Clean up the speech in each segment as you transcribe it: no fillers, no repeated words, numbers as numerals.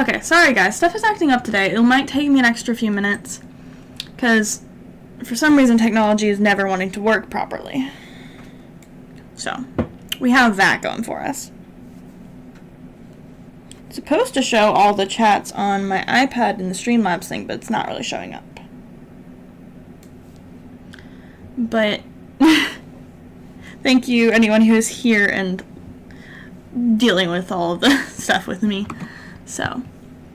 Okay, sorry guys, stuff is acting up today. It might take me an extra few minutes, because for some reason technology is never wanting to work properly. So, we have that going for us. It's supposed to show all the chats on my iPad in the Streamlabs thing, but it's not really showing up. But, thank you anyone who is here and dealing with all of the stuff with me. So,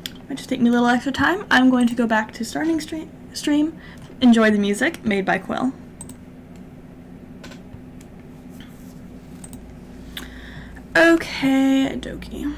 it might just take me a little extra time. I'm going to go back to starting stream. Enjoy the music made by Quill. Okay, dokie.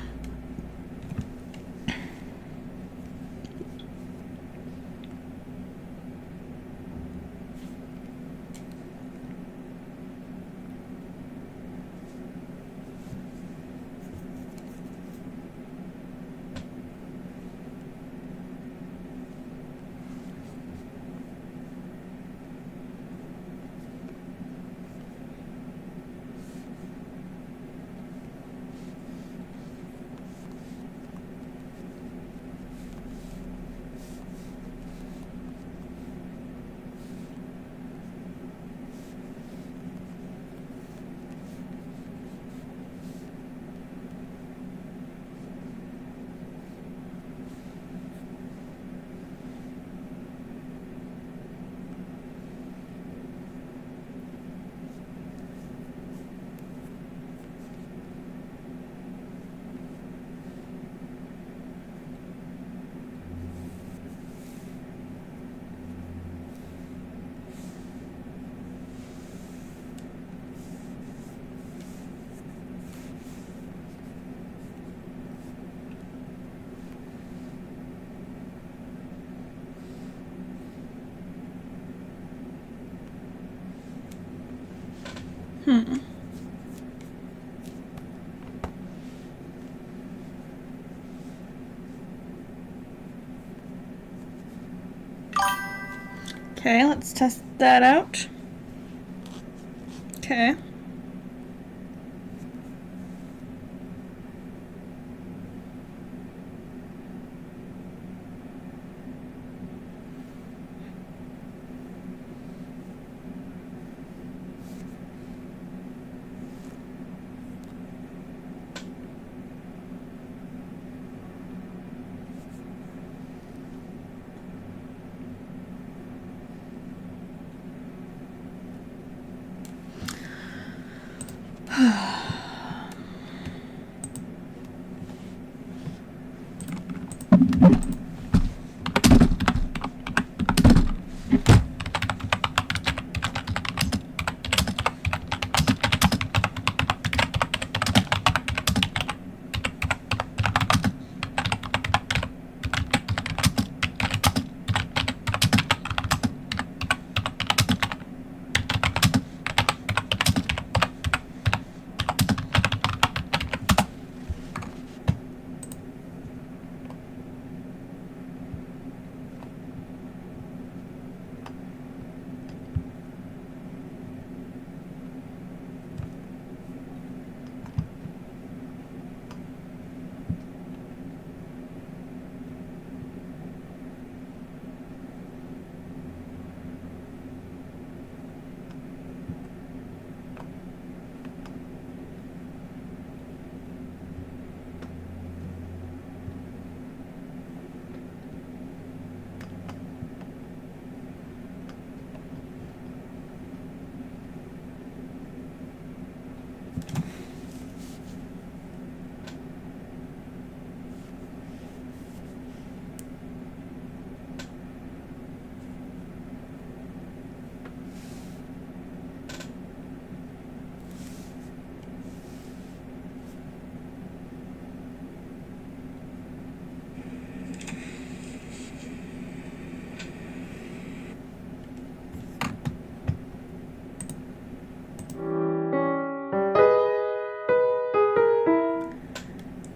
Okay, let's test that out. Okay.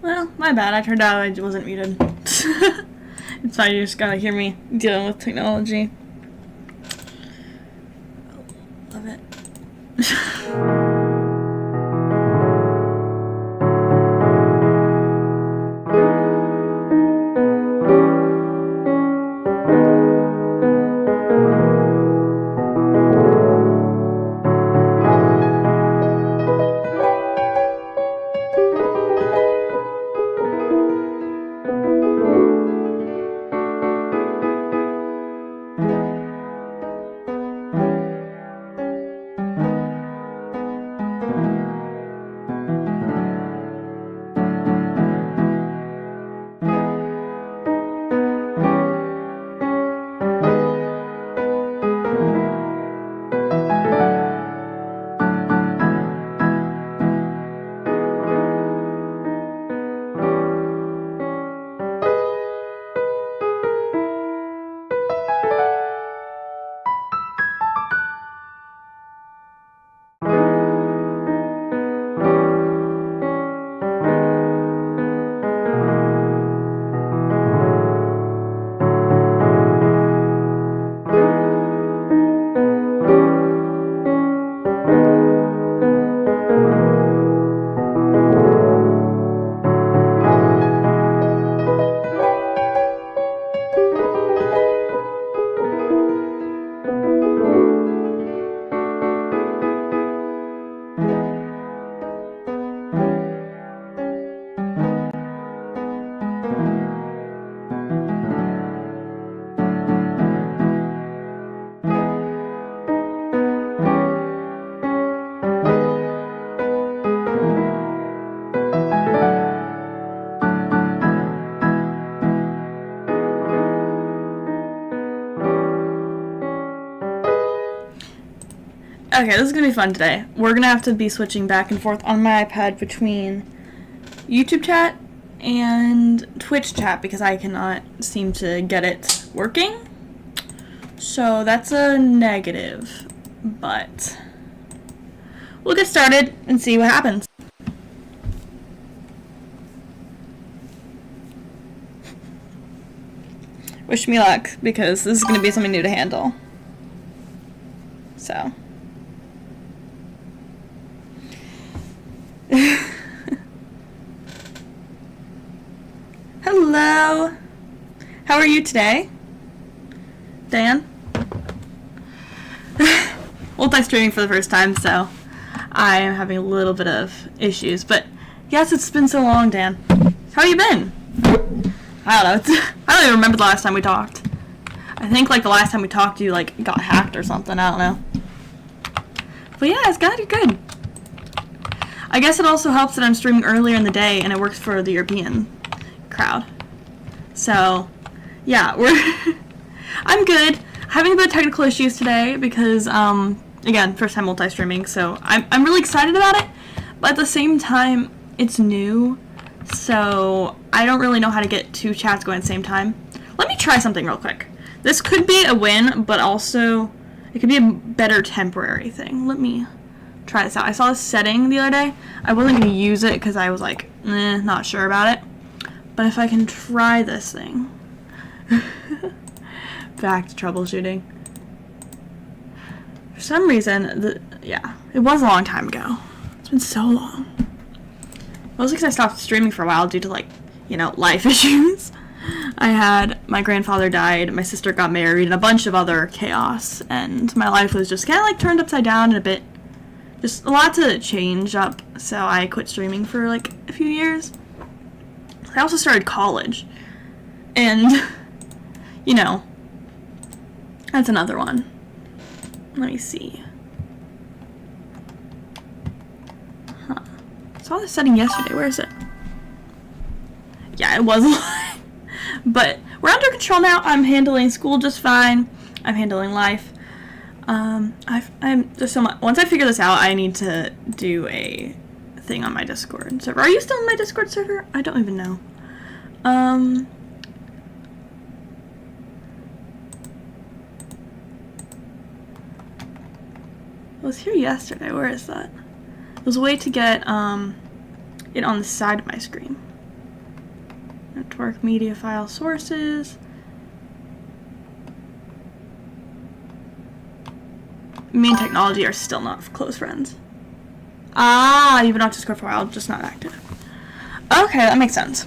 Well, my bad. I turned out I wasn't muted. It's fine. You just gotta hear me dealing with technology. Love it. Okay, this is gonna be fun today. We're gonna have to be switching back and forth on my iPad between YouTube chat and Twitch chat because I cannot seem to get it working. So that's a negative, but we'll get started and see what happens. Wish me luck, because this is going to be something new to handle. So. Hello! How are you today? Dan? Multi-streaming for the first time, so I am having a little bit of issues. But yes, it's been so long, Dan. How you been? I don't know. I don't even remember the last time we talked. I think like the last time we talked, you like got hacked or something. I don't know. But yeah, it's good. I guess it also helps that I'm streaming earlier in the day and it works for the European crowd. So yeah, I'm good. Having a bit of technical issues today because again, first time multi-streaming, so I'm really excited about it. But at the same time, it's new. So I don't really know how to get two chats going at the same time. Let me try something real quick. This could be a win, but also it could be a better temporary thing. Let me try this out. I saw this setting the other day. I wasn't going to use it because I was like, not sure about it. But if I can try this thing. Back to troubleshooting. For some reason, yeah, it was a long time ago. It's been so long. Mostly because I stopped streaming for a while due to, like, you know, life issues. My grandfather died, my sister got married, and a bunch of other chaos, and my life was just kind of, like, turned upside down and a bit, just a lot to change up, so I quit streaming for, like, a few years. I also started college, and, you know, that's another one. Let me see. I saw this setting yesterday. Where is it? Yeah, it was a lot. But we're under control now. I'm handling school just fine. I'm handling life. I'm just so much. Once I figure this out, I need to do a thing on my Discord server. Are you still in my Discord server? I don't even know. I was here yesterday. Where is that? There's a way to get it on the side of my screen. Network media file sources. Me and technology are still not close friends. Ah, you've been off Discord for a while, just not active. Okay, that makes sense.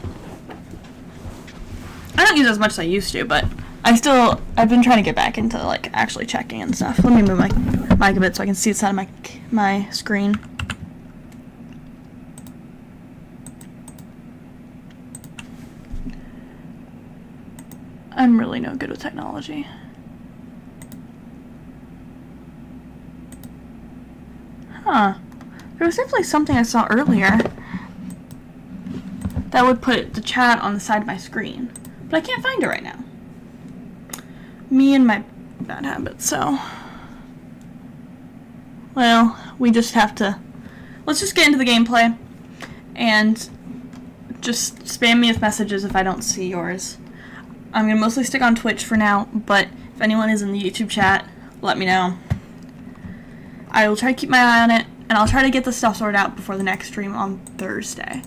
I don't use it as much as I used to, but I've been trying to get back into like actually checking and stuff. Let me move my mic a bit so I can see the side of my screen. I'm really no good with technology. Huh. There was definitely something I saw earlier that would put the chat on the side of my screen. But I can't find it right now. Me and my bad habits, so. Well, we just have to. Let's just get into the gameplay. And just spam me with messages if I don't see yours. I'm going to mostly stick on Twitch for now, but if anyone is in the YouTube chat, let me know. I will try to keep my eye on it, and I'll try to get the stuff sorted out before the next stream on Thursday.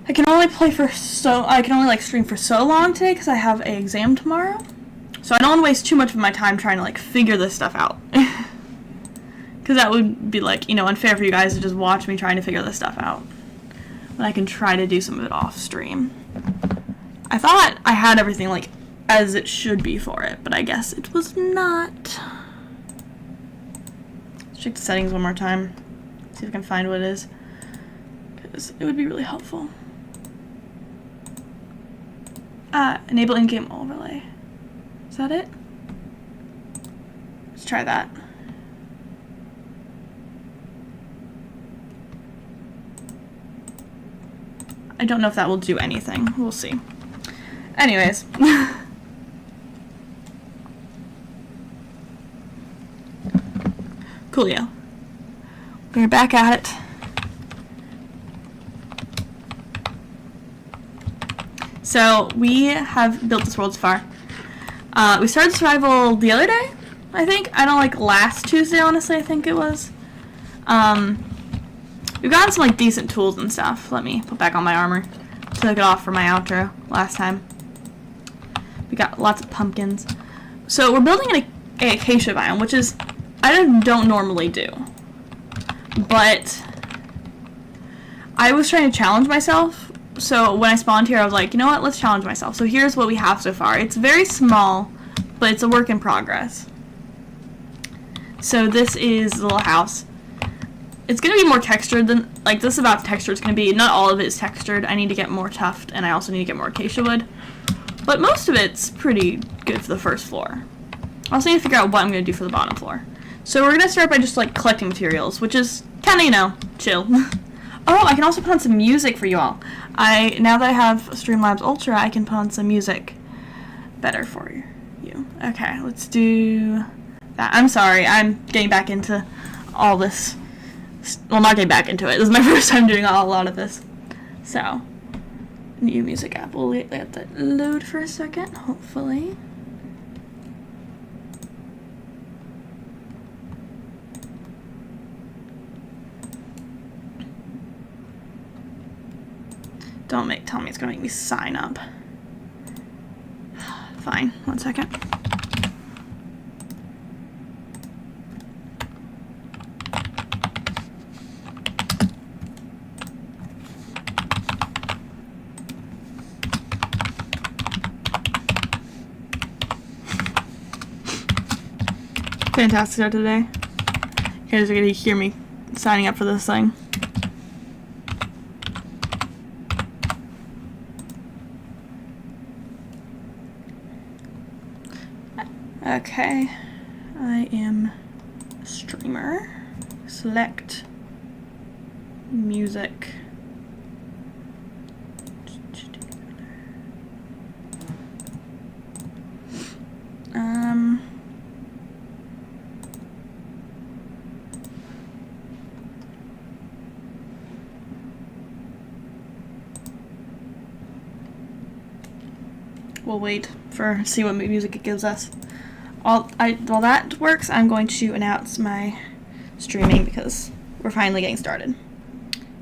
I can only like stream for so long today because I have an exam tomorrow. So I don't want to waste too much of my time trying to like figure this stuff out. Because that would be like, you know, unfair for you guys to just watch me trying to figure this stuff out. But I can try to do some of it off stream. I thought I had everything like as it should be for it, but I guess it was not. Let's check the settings one more time. See if I can find what it is. Because it would be really helpful. Enable in-game overlay. Is that it? Let's try that. I don't know if that will do anything. We'll see. Anyways. Coolio. We're back at it. So we have built this world so far. We started survival the other day, I think. I don't like last Tuesday, honestly, I think it was. We've gotten some like decent tools and stuff. Let me put back on my armor. Took it off for my outro last time. We got lots of pumpkins. So we're building an acacia biome, which is I don't normally do. But I was trying to challenge myself. So when I spawned here, I was like, you know what, let's challenge myself. So here's what we have so far. It's very small, but it's a work in progress. So this is the little house. It's going to be more textured than, like, this is about the texture it's going to be. Not all of it is textured. I need to get more tuft, and I also need to get more acacia wood. But most of it's pretty good for the first floor. I also need to figure out what I'm going to do for the bottom floor. So we're going to start by just, like, collecting materials, which is kind of, you know, chill. Oh, I can also put on some music for you all. Now that I have Streamlabs Ultra, I can put on some music better for you. Okay, let's do that. I'm sorry, I'm getting back into all this. Well, not getting back into it. This is my first time doing a lot of this. So, new music app. We'll let that load for a second, hopefully. Don't tell me it's gonna make me sign up. Fine, 1 second. Fantastic start today. You guys are gonna hear me signing up for this thing. Okay, I am a streamer. Select music. We'll wait for see what music it gives us. While that works, I'm going to announce my streaming because we're finally getting started.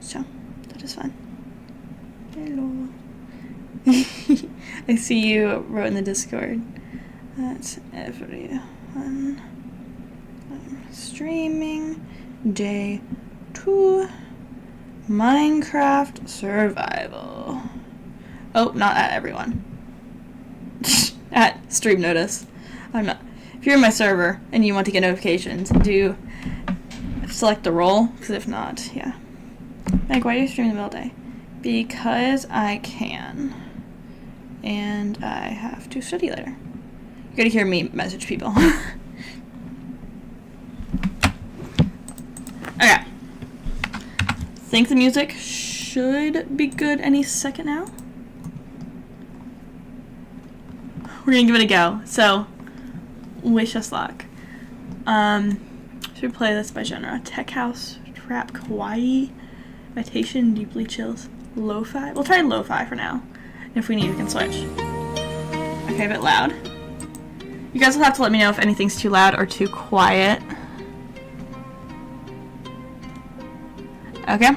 So, that is fun. Hello. I see you wrote in the Discord. That's everyone. I'm streaming day 2 Minecraft survival. Oh, not at everyone. At stream notice. I'm not. If you're in my server and you want to get notifications, do select the role, because if not, yeah. Meg, why do you stream in the middle of the day? Because I can. And I have to study later. You gotta hear me message people. Okay. Think the music should be good any second now. We're gonna give it a go. So, wish us luck. Should we play this by genre? Tech house, trap, kawaii, meditation, deeply chills, lo-fi. We'll try lo-fi for now. If we need, we can switch. Okay, a bit loud. You guys will have to let me know if anything's too loud or too quiet. Okay.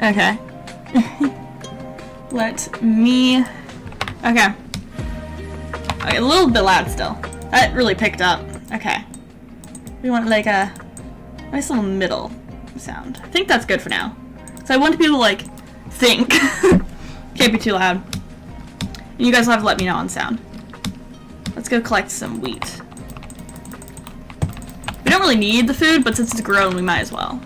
Okay. Let me... Okay. Okay, a little bit loud still. That really picked up. Okay. We want like a nice little middle sound. I think that's good for now. So I want people to like think. Can't be too loud. And you guys will have to let me know on sound. Let's go collect some wheat. We don't really need the food, but since it's grown, we might as well.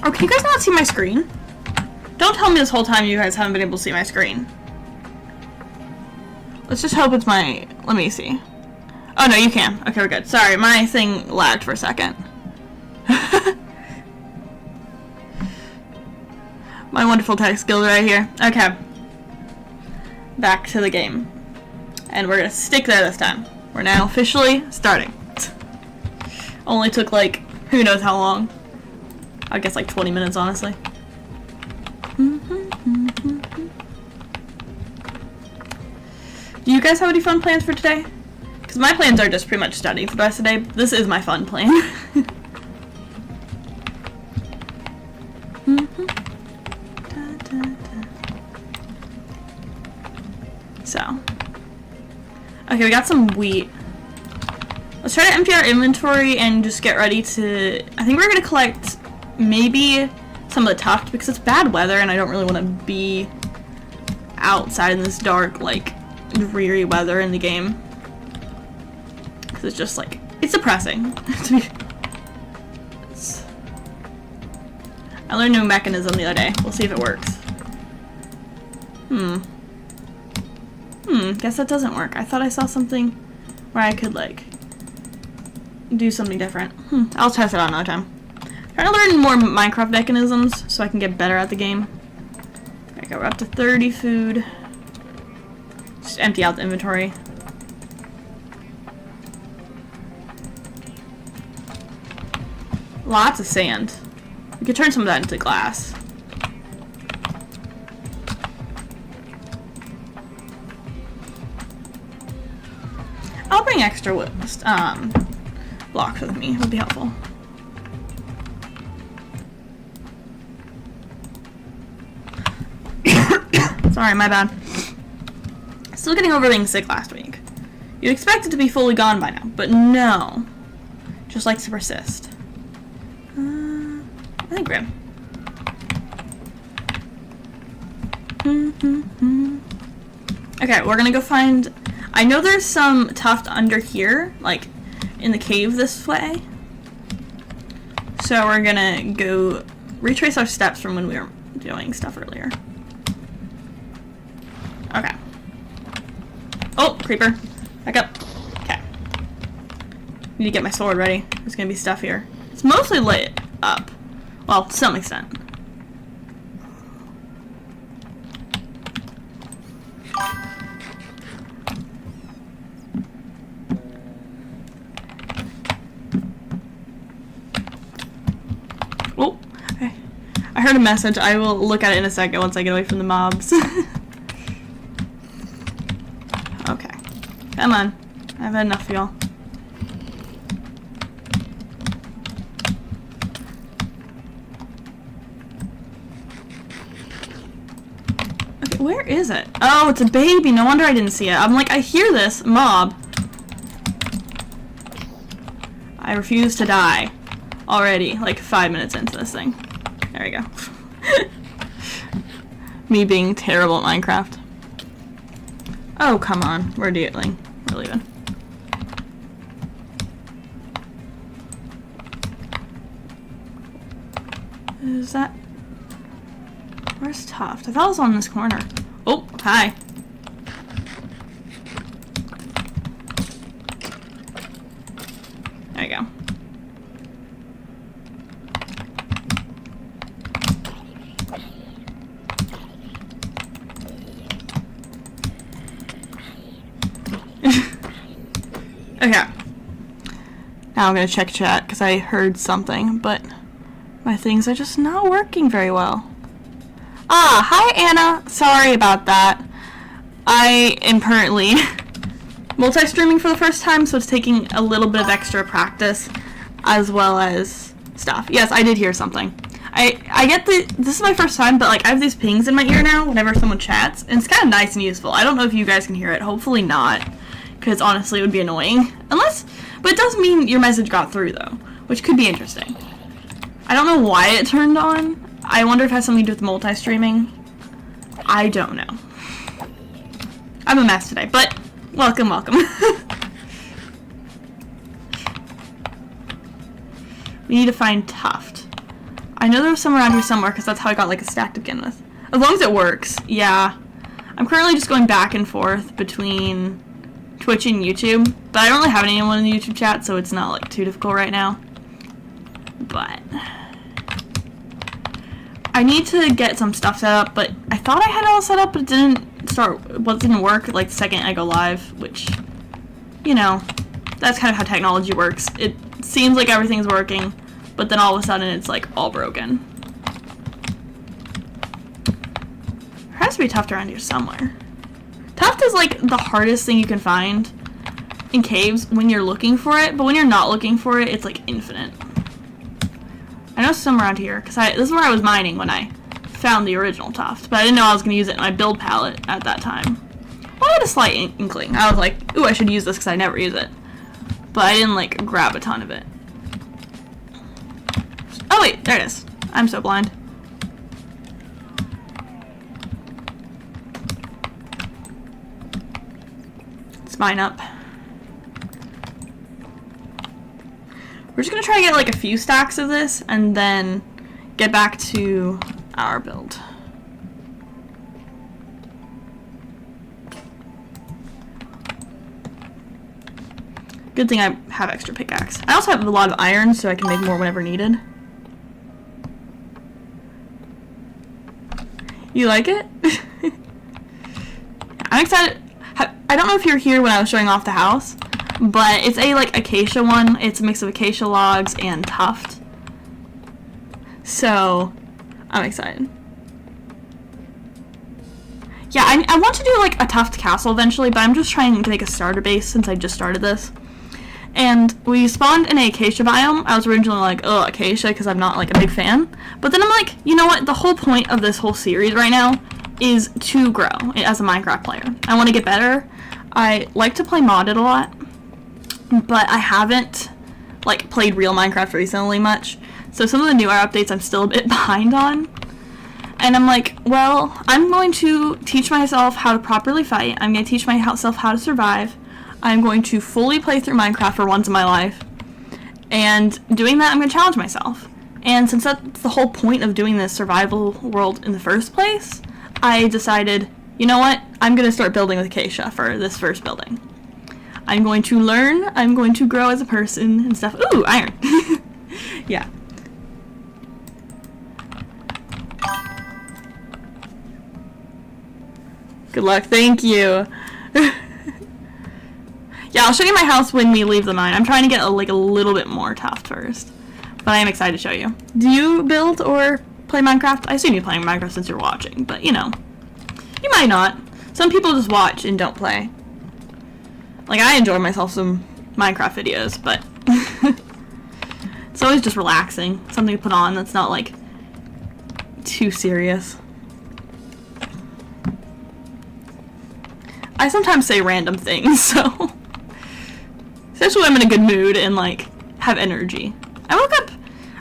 Oh, can you guys not see my screen? Don't tell me this whole time you guys haven't been able to see my screen. Let's just hope it's my... Let me see. Oh, no, you can. Okay, we're good. Sorry, my thing lagged for a second. My wonderful tech skills right here. Okay. Back to the game. And we're gonna stick there this time. We're now officially starting. Only took like, who knows how long. I guess like 20 minutes, honestly. Do you guys have any fun plans for today? Because my plans are just pretty much studying for the rest of the day. This is my fun plan. So. Okay, we got some wheat. Let's try to empty our inventory and just get ready to... I think we're going to collect maybe some of the tuft because it's bad weather and I don't really want to be outside in this dark, like, dreary weather in the game. Because it's just, like, it's depressing. I learned a new mechanism the other day. We'll see if it works. Guess that doesn't work. I thought I saw something where I could, like, do something different. I'll test it out another time. Trying to learn more Minecraft mechanisms so I can get better at the game. Okay, we're up to 30 food. Just empty out the inventory. Lots of sand. We could turn some of that into glass. I'll bring extra wood, blocks with me. It would be helpful. Sorry, my bad. Still getting over being sick last week. You'd expect it to be fully gone by now, but no. Just likes to persist. I think we're good. Okay, we're gonna go find... I know there's some tuft under here, like in the cave this way. So we're gonna go retrace our steps from when we were doing stuff earlier. Okay. Oh, creeper. Back up. Okay. Need to get my sword ready. There's gonna be stuff here. It's mostly lit up. Well, to some extent. Oh, okay. I heard a message. I will look at it in a second once I get away from the mobs. Okay. Come on. I've had enough of y'all. Okay, where is it? Oh, it's a baby. No wonder I didn't see it. I'm like, I hear this mob. I refuse to die. Already, like 5 minutes into this thing. There we go. Me being terrible at Minecraft. Oh, come on. We're dealing. We're leaving. Is that... Where's Tuft? I thought it was on this corner. Oh, hi. There you go. Okay. Now I'm gonna check chat because I heard something, but my things are just not working very well. Ah, hi Anna. Sorry about that. I am currently multi-streaming for the first time, so it's taking a little bit of extra practice as well as stuff. Yes, I did hear something. I get this is my first time, but like I have these pings in my ear now whenever someone chats, and it's kind of nice and useful. I don't know if you guys can hear it. Hopefully not. Because honestly, it would be annoying. But it does mean your message got through, though. Which could be interesting. I don't know why it turned on. I wonder if it has something to do with multi-streaming. I don't know. I'm a mess today, but welcome, welcome. We need to find Tuft. I know there was some around here somewhere, because that's how I got, like, a stack to begin with. As long as it works, yeah. I'm currently just going back and forth between Twitch and YouTube, but I don't really have anyone in the YouTube chat, so it's not like too difficult right now. But I need to get some stuff set up, but I thought I had it all set up, but it didn't work like the second I go live, which, you know, that's kind of how technology works. It seems like everything's working, but then all of a sudden it's like all broken. There has to be tuft around here somewhere. Tuft is like the hardest thing you can find in caves when you're looking for it, but when you're not looking for it, it's like infinite. I know some around here, because this is where I was mining when I found the original tuft, but I didn't know I was going to use it in my build palette at that time. Well, I had a slight inkling. I was like, ooh, I should use this because I never use it. But I didn't like grab a ton of it. Oh wait, there it is. I'm so blind. Let's mine up. We're just gonna try to get like a few stacks of this and then get back to our build. Good thing I have extra pickaxe. I also have a lot of iron, so I can make more whenever needed. You like it? I'm excited. I don't know if you're here when I was showing off the house, but it's a like acacia one. It's a mix of acacia logs and tuft. So I'm excited. Yeah, I want to do like a tuft castle eventually, but I'm just trying to make a starter base since I just started this. And we spawned in an acacia biome. I was originally like, oh, acacia, because I'm not like a big fan. But then I'm like, you know what? The whole point of this whole series right now is to grow as a Minecraft player. I want to get better. I like to play modded a lot, but I haven't like played real Minecraft recently much. So some of the newer updates I'm still a bit behind on. And I'm like, well, I'm going to teach myself how to properly fight. I'm going to teach myself how to survive. I'm going to fully play through Minecraft for once in my life. And doing that, I'm going to challenge myself. And since that's the whole point of doing this survival world in the first place, I decided, you know what? I'm going to start building with acacia for this first building. I'm going to learn. I'm going to grow as a person and stuff. Ooh, iron. Yeah. Good luck. Thank you. Yeah, I'll show you my house when we leave the mine. I'm trying to get a little bit more tuft first. But I am excited to show you. Do you build or play Minecraft? I assume you're playing Minecraft since you're watching, but you know. You might not. Some people just watch and don't play. Like, I enjoy myself some Minecraft videos, but it's always just relaxing. Something to put on that's not, like, too serious. I sometimes say random things, so... Especially when I'm in a good mood and, like, have energy. I woke up...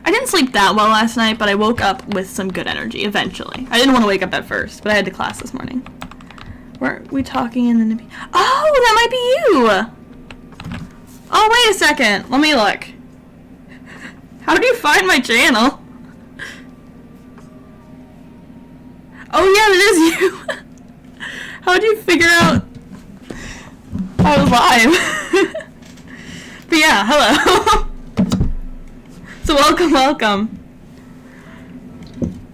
I didn't sleep that well last night, but I woke up with some good energy, eventually. I didn't want to wake up at first, but I had to class this morning. Weren't we talking in the... Oh, that might be you! Oh, wait a second. Let me look. How do you find my channel? Oh, yeah, it is you! How did you figure out I was live? But yeah, hello. So welcome.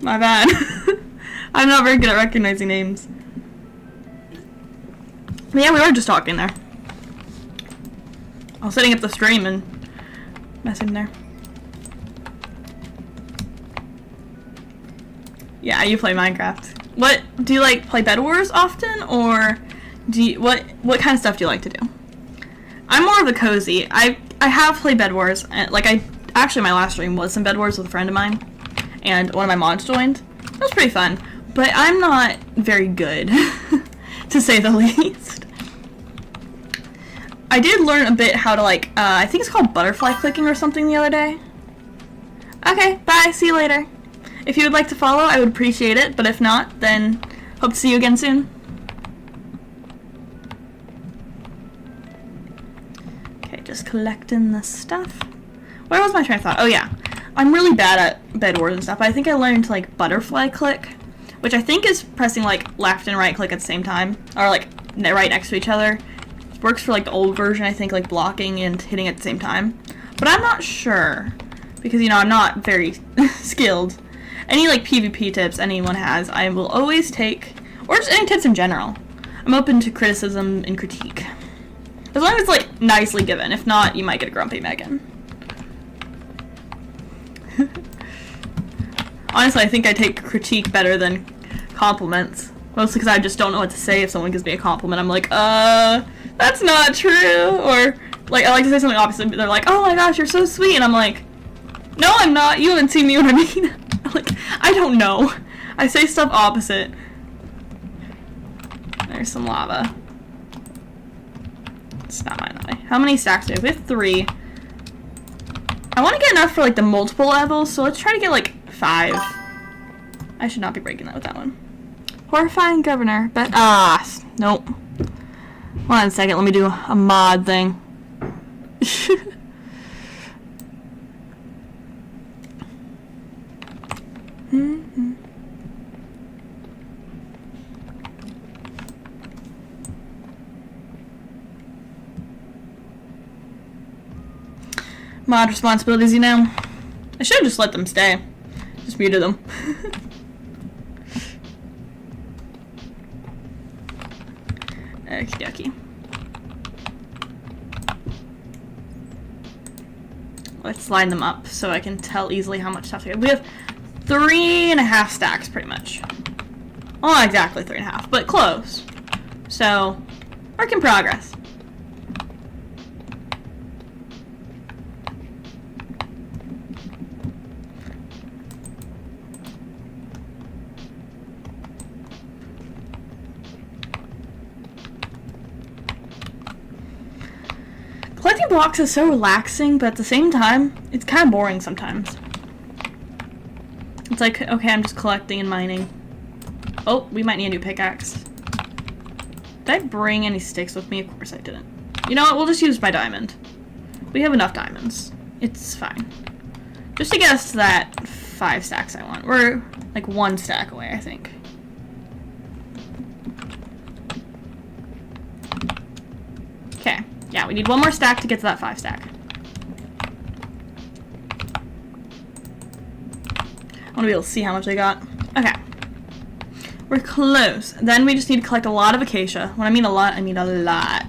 My bad. I'm not very good at recognizing names. But yeah, we were just talking there. I was setting up the stream and messing there. Yeah, you play Minecraft. What do you like? Play Bed Wars often, or do you, what kind of stuff do you like to do? I'm more of a cozy. I have played Bed Wars. Like actually my last stream was some Bed Wars with a friend of mine, and one of my mods joined. It was pretty fun, but I'm not very good, to say the least. I did learn a bit how to like I think it's called butterfly clicking or something the other day. Okay, bye. See you later. If you would like to follow, I would appreciate it, but if not, then hope to see you again soon. Okay, just collecting the stuff. Where was my train of thought? Oh yeah, I'm really bad at Bed Wars and stuff, but I think I learned to like butterfly click which I think is pressing like left and right click at the same time, or like right next to each other. It works for like the old version, I think, like blocking and hitting at the same time. But I'm not sure, because you know, I'm not very skilled. Any like PvP tips anyone has, I will always take, or just any tips in general. I'm open to criticism and critique. As long as it's like nicely given. If not, you might get a grumpy Megan. Honestly, I think I take critique better than compliments. Mostly because I just don't know what to say if someone gives me a compliment. I'm like, that's not true. Or, like, I like to say something opposite, but they're like, oh my gosh, you're so sweet. And I'm like, no, I'm not. You haven't seen me what I mean. I'm like, I don't know. I say stuff opposite. There's some lava. It's not mine, that way. How many stacks do we have? We have 3. I want to get enough for, like, the multiple levels, so let's try to get, like, 5. I should not be breaking that with that one. Horrifying governor, but nope. Hold on a second, let me do a mod thing. Mod responsibilities, you know. I should have just let them stay. Just muted them. Okie dokie. Let's line them up so I can tell easily how much stuff we have. We have 3.5 stacks, pretty much. Well, not exactly 3.5, but close. So, work in progress. Collecting blocks is so relaxing, but at the same time, it's kind of boring sometimes. It's like, okay, I'm just collecting and mining. Oh, we might need a new pickaxe. Did I bring any sticks with me? Of course I didn't. You know what? We'll just use my diamond. We have enough diamonds. It's fine. Just to get us to that 5 stacks I want. We're like 1 stack away, I think. Okay. Yeah, we need 1 more stack to get to that 5 stack. I want to be able to see how much I got. Okay. We're close. Then we just need to collect a lot of acacia. When I mean a lot, I mean a lot.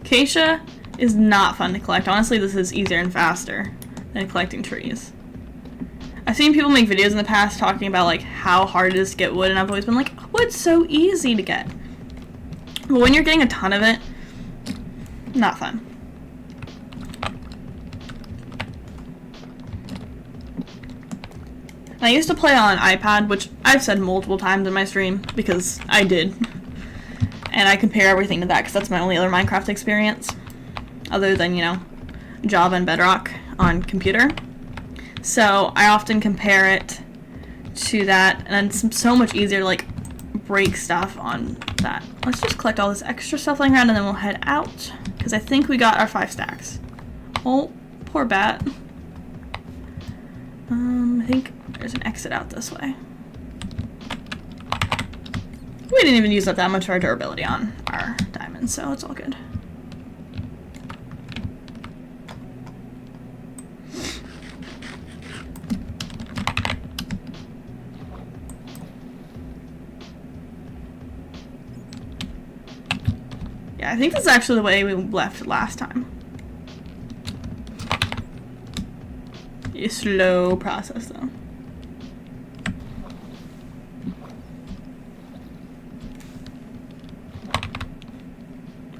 Acacia is not fun to collect. Honestly, this is easier and faster than collecting trees. I've seen people make videos in the past talking about like how hard it is to get wood, and I've always been like, wood's so easy to get. But when you're getting a ton of it, not fun. I used to play on iPad, which I've said multiple times in my stream, because I did. And I compare everything to that, because that's my only other Minecraft experience. Other than, you know, Java and Bedrock on computer. So I often compare it to that, and it's so much easier to, like, break stuff on that. Let's just collect all this extra stuff lying around, and then we'll head out, because I think we got our 5 stacks. Oh, poor bat. I think there's an exit out this way. We didn't even use up that much of our durability on our diamonds, so it's all good. Yeah, I think this is actually the way we left last time. A slow process, though.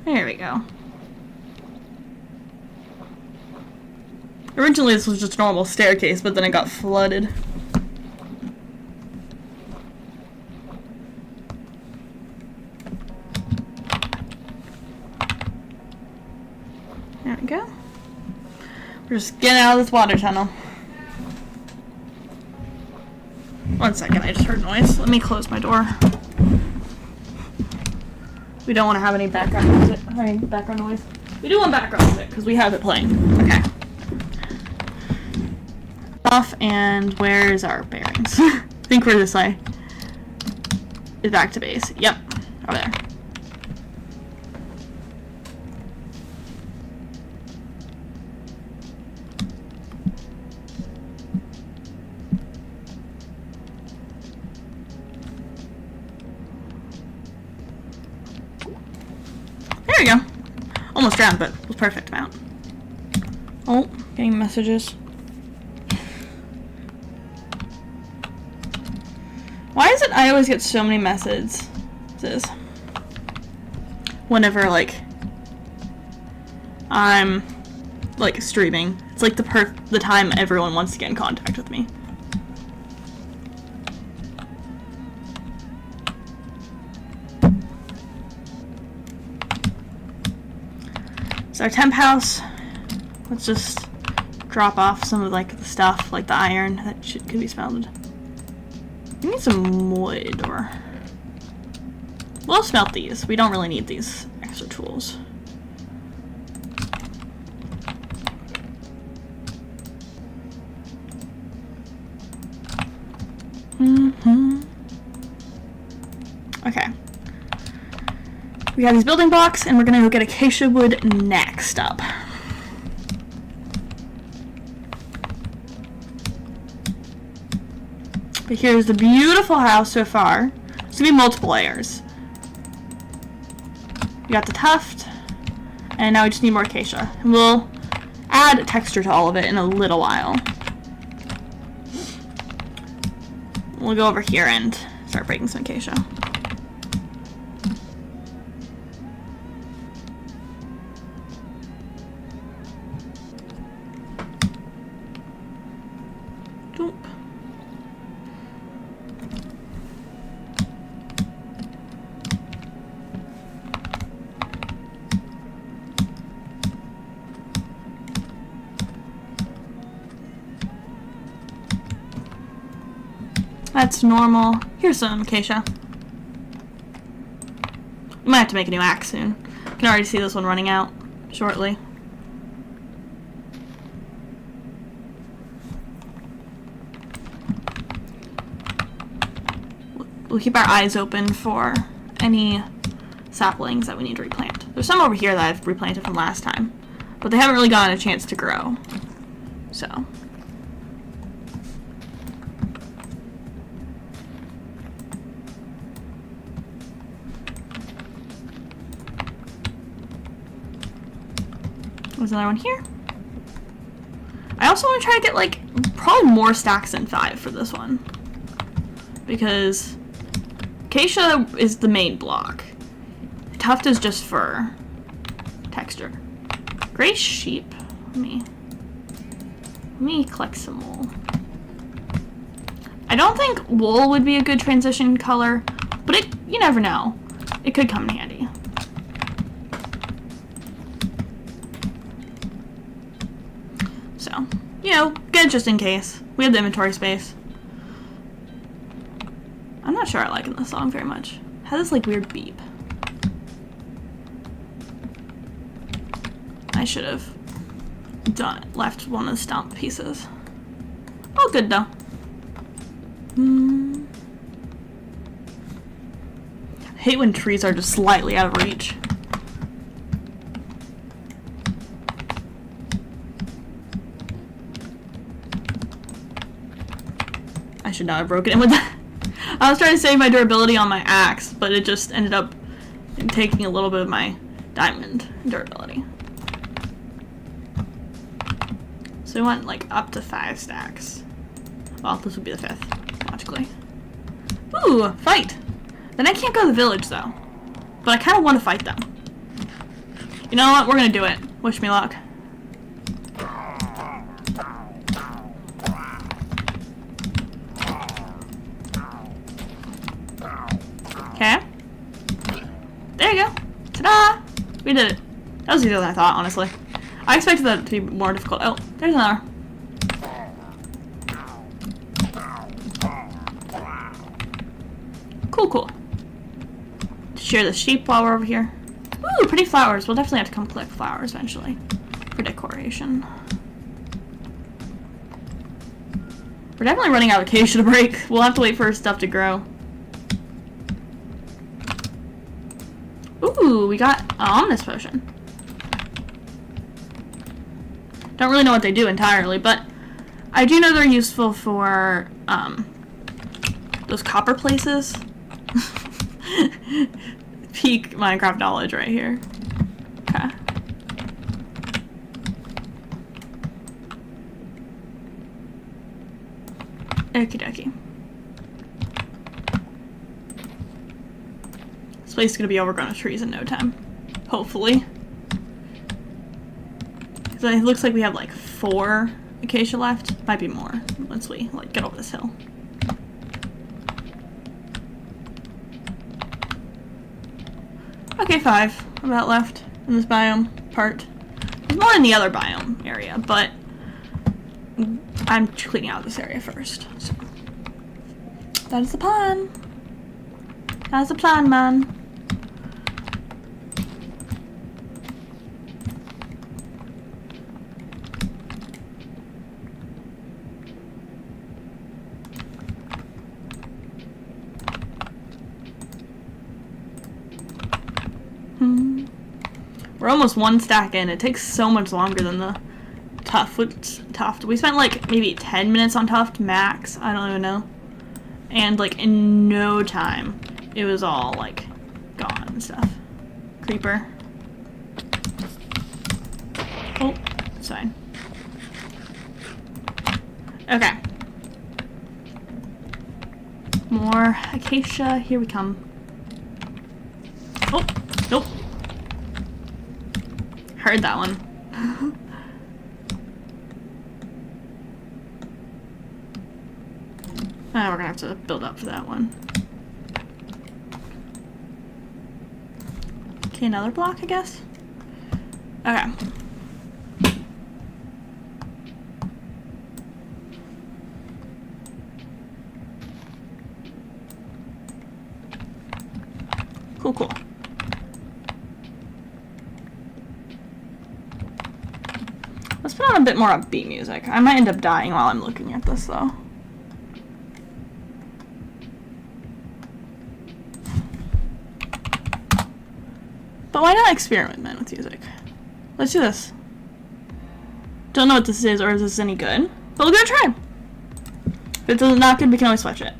There we go. Originally this was just a normal staircase, but then it got flooded. There we go. We're just getting out of this water tunnel. 1 second, I just heard noise. Let me close my door. We don't want to have any background music. Background noise. We do want background music because we have it playing. Okay. off, and where's our bearings? I think we're this way. Is back to base. Yep, over there. There we go. Almost drowned, but it was perfect amount. Oh, getting messages. Why is it I always get so many messages whenever, like, I'm, like, streaming? It's like the time everyone wants to get in contact with me. It's our temp house. Let's just drop off some of, like, the stuff, like the iron that could be smelted. We need some wood, or... We'll smelt these. We don't really need these extra tools. Okay. We have these building blocks, and we're gonna go get acacia wood next up. But here's the beautiful house so far. It's gonna be multiple layers. We got the tuft, and now we just need more acacia. And we'll add texture to all of it in a little while. We'll go over here and start breaking some acacia. Doop. That's normal. Here's some acacia. We might have to make a new axe soon. I can already see this one running out shortly. We'll keep our eyes open for any saplings that we need to replant. There's some over here that I've replanted from last time, but they haven't really gotten a chance to grow. So... There's another one here. I also want to try to get, like, probably more stacks than 5 for this one. Because acacia is the main block. Tuft is just for texture. Gray sheep. Let me collect some wool. I don't think wool would be a good transition color, but you never know. It could come in handy. So, you know, good just in case. We have the inventory space. I'm not sure I like this song very much. It has this, like, weird beep. I should have left one of the stump pieces. Oh, good though. I hate when trees are just slightly out of reach. I should not have broken it with that. I was trying to save my durability on my axe, but it just ended up taking a little bit of my diamond durability. So we want, like, up to 5 stacks. Well, this would be the 5th, logically. Ooh, fight! Then I can't go to the village, though. But I kind of want to fight them. You know what? We're gonna do it. Wish me luck. Okay. There you go. Ta-da! We did it. That was easier than I thought, honestly. I expected that to be more difficult. Oh, there's another. Cool, cool. Share the sheep while we're over here. Ooh, pretty flowers. We'll definitely have to come collect flowers eventually for decoration. We're definitely running out of acacia to break. We'll have to wait for our stuff to grow. Ooh, we got an ominous potion. Don't really know what they do entirely, but I do know they're useful for those copper places. Peak Minecraft knowledge right here. Okay. Okie dokie. This place is gonna be overgrown with trees in no time. Hopefully. So it looks like we have like 4 acacia left. Might be more once we like get over this hill. Okay, 5 about left in this biome part. There's more in the other biome area, but I'm cleaning out this area first. So that is the plan. That's the plan, man. We're almost 1 stack in. It takes so much longer than the tuft. We spent like maybe 10 minutes on tuft max. I don't even know. And like in no time, it was all like gone and stuff. Creeper. Oh, it's fine. Okay. More acacia. Here we come. Oh, nope. Heard that one. We're gonna have to build up for that one. Okay, another block, I guess. Okay. Cool, cool. Let's put on a bit more upbeat music. I might end up dying while I'm looking at this, though. But why not experiment with music? Let's do this. Don't know what this is or if this is any good, but we're gonna try. If it's not good, we can always switch it.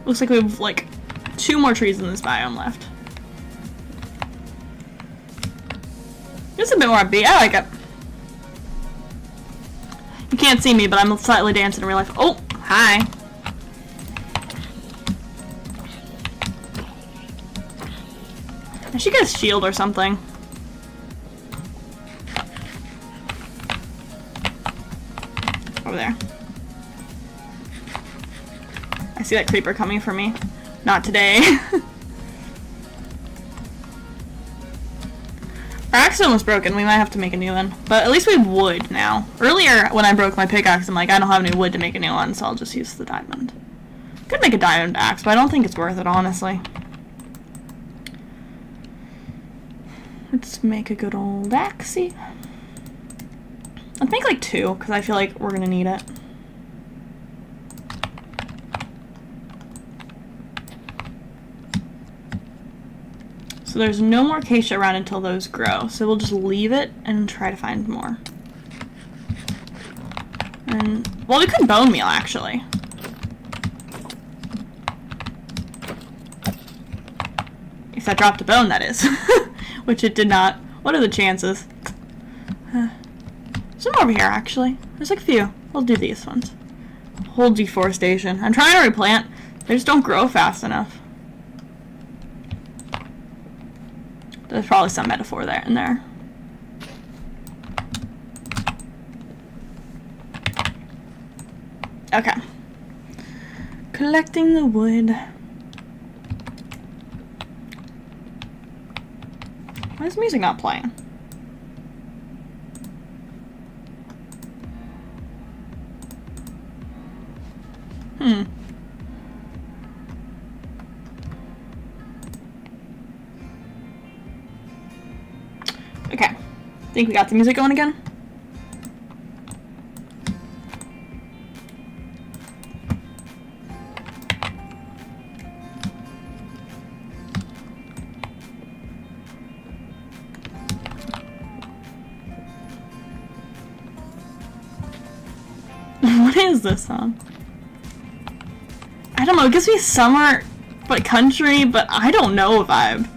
Looks like we have like 2 more trees in this biome left. It's a bit more upbeat. I like it. You can't see me, but I'm slightly dancing in real life. Oh, hi. I should get a shield or something. Over there. I see that creeper coming for me. Not today. Our axe is almost broken. We might have to make a new one. But at least we have wood now. Earlier, when I broke my pickaxe, I'm like, I don't have any wood to make a new one, so I'll just use the diamond. Could make a diamond axe, but I don't think it's worth it, honestly. Let's make a good old axey. Let's make like 2, because I feel like we're gonna need it. So there's no more acacia around until those grow. So we'll just leave it and try to find more. And, well, we could bone meal, actually. If that dropped a bone, that is. Which it did not. What are the chances? Some over here, actually. There's like a few. We'll do these ones. Whole deforestation. I'm trying to replant. They just don't grow fast enough. There's probably some metaphor there in there. Okay. Collecting the wood. Why Why is music not playing? Okay. Think we got the music going again? What is this song? I don't know, it gives me summer, but country, but I don't know a vibe.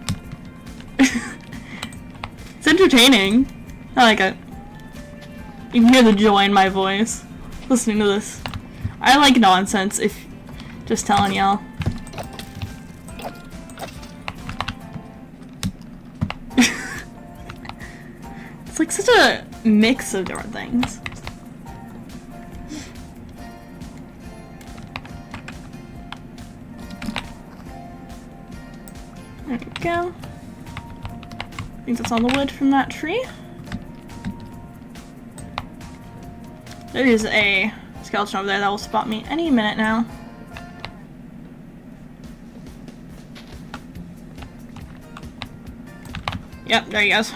It's entertaining. I like it. You can hear the joy in my voice listening to this. I like nonsense, if just telling y'all. It's like such a mix of different things. There we go. I think that's all the wood from that tree. There is a skeleton over there that will spot me any minute now. Yep, there he goes.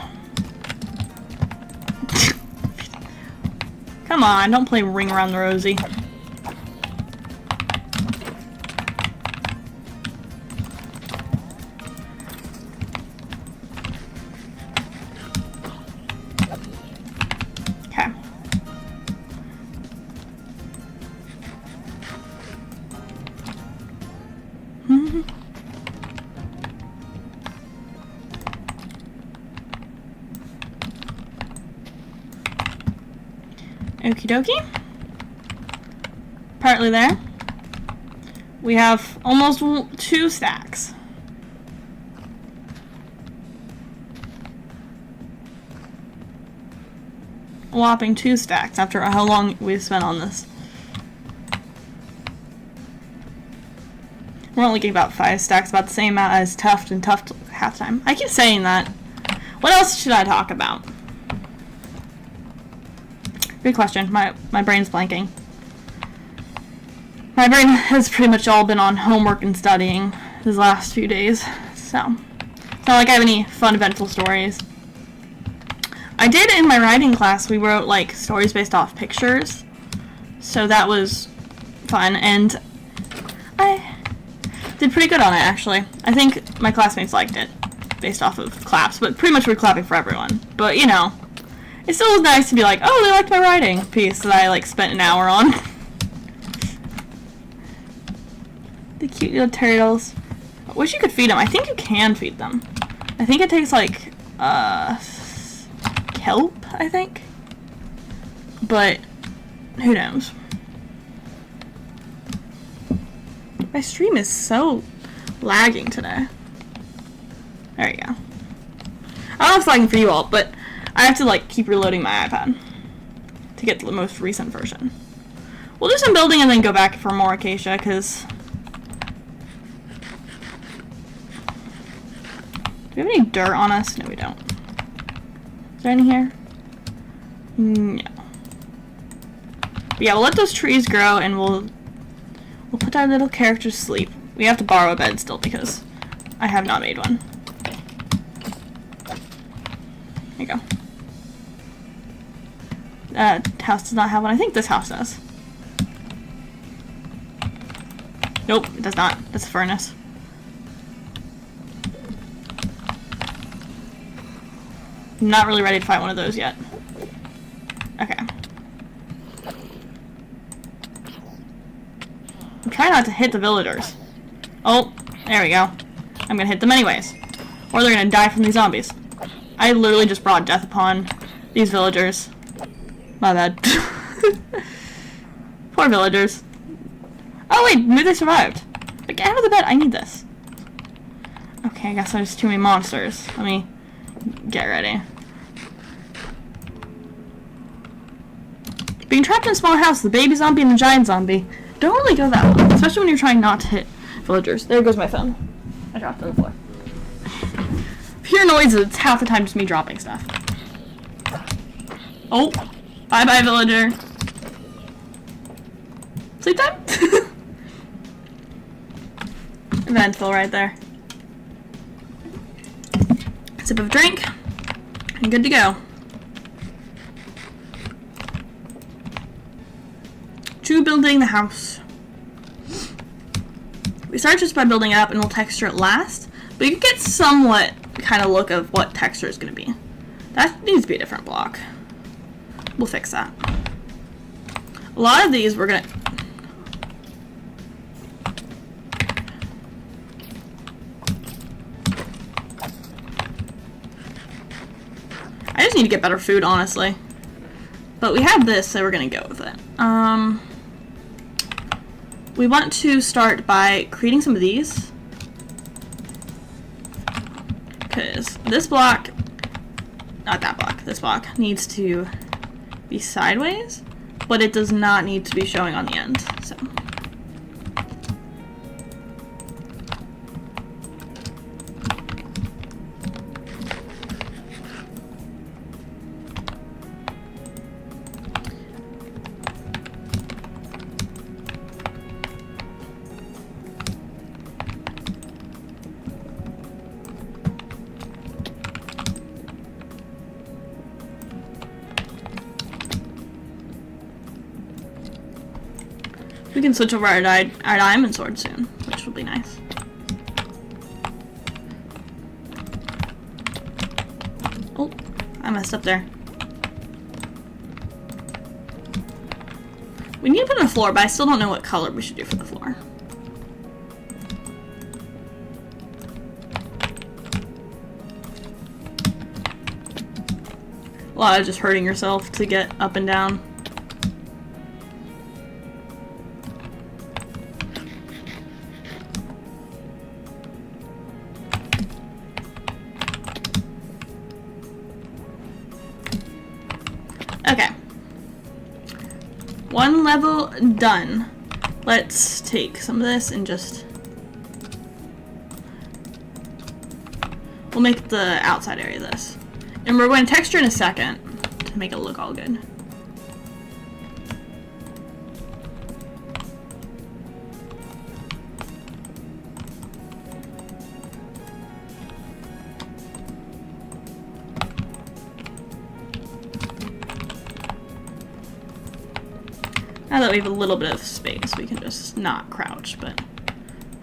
Come on, don't play Ring Around the Rosie. Okay. Okie dokie. Partly there. We have almost 2 stacks. A whopping 2 stacks after how long we've spent on this. We're only getting about 5 stacks, about the same amount as Tuft and Tuft halftime. I keep saying that. What else should I talk about? Good question. My brain's blanking. My brain has pretty much all been on homework and studying these last few days, so it's not like I have any fun, eventful stories. I did in my writing class, we wrote like stories based off pictures, so that was fun, and I did pretty good on it actually. I think my classmates liked it, based off of claps, but pretty much we're clapping for everyone. But you know, it still was nice to be like, oh, they liked my writing piece that I like spent an hour on. The cute little turtles. I wish you could feed them. I think you can feed them. I think it takes like kelp, I think. But who knows? My stream is so lagging today. There you go. I don't know if it's lagging for you all, but I have to like keep reloading my iPad to get the most recent version. We'll do some building and then go back for more acacia, because do we have any dirt on us? No, we don't. Is there any here? No. But yeah, we'll let those trees grow and we'll put our little characters to sleep. We have to borrow a bed still because I have not made one. There you go. House does not have one. I think this house does. Nope, it does not. That's a furnace. I'm not really ready to fight one of those yet. Okay. I'm trying not to hit the villagers. Oh, there we go. I'm gonna hit them anyways. Or they're gonna die from these zombies. I literally just brought death upon these villagers. My bad. Poor villagers. Oh wait, maybe they survived. But get out of the bed, I need this. Okay, I guess there's too many monsters. Let me get ready. Being trapped in a small house, the baby zombie and the giant zombie don't really go that well, especially when you're trying not to hit villagers. There goes my phone. I dropped it on the floor. If you're hear noises, it's half the time just me dropping stuff. Oh, bye-bye, villager. Sleep time? Eventful right there. Sip of drink, and good to go. To building the house. We start just by building it up and we'll texture it last, but you can get somewhat kind of look of what texture is going to be. That needs to be a different block. We'll fix that. A lot of these we're going to... I just need to get better food, honestly. But we have this, so we're going to go with it. We want to start by creating some of these. Because this block, not that block, this block needs to be sideways, but it does not need to be showing on the end, so. We can switch over our diamond sword soon, which will be nice. Oh, I messed up there. We need to put in a floor, but I still don't know what color we should do for the floor. A lot of just hurting yourself to get up and down. Okay. One level done. Let's take some of this and just... We'll make the outside area this. And we're going to texture in a second to make it look all good. Now that we have a little bit of space, we can just not crouch, but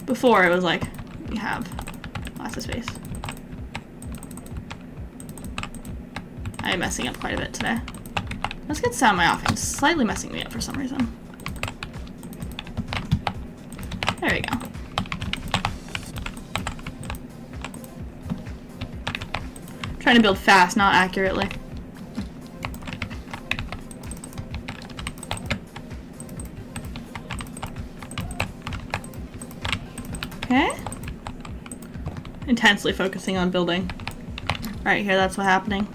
before it was like, we have lots of space. I am messing up quite a bit today. Let's get sound my offense. Slightly messing me up for some reason. There we go. Trying to build fast, not accurately. Okay. Intensely focusing on building. Right here, that's what's happening.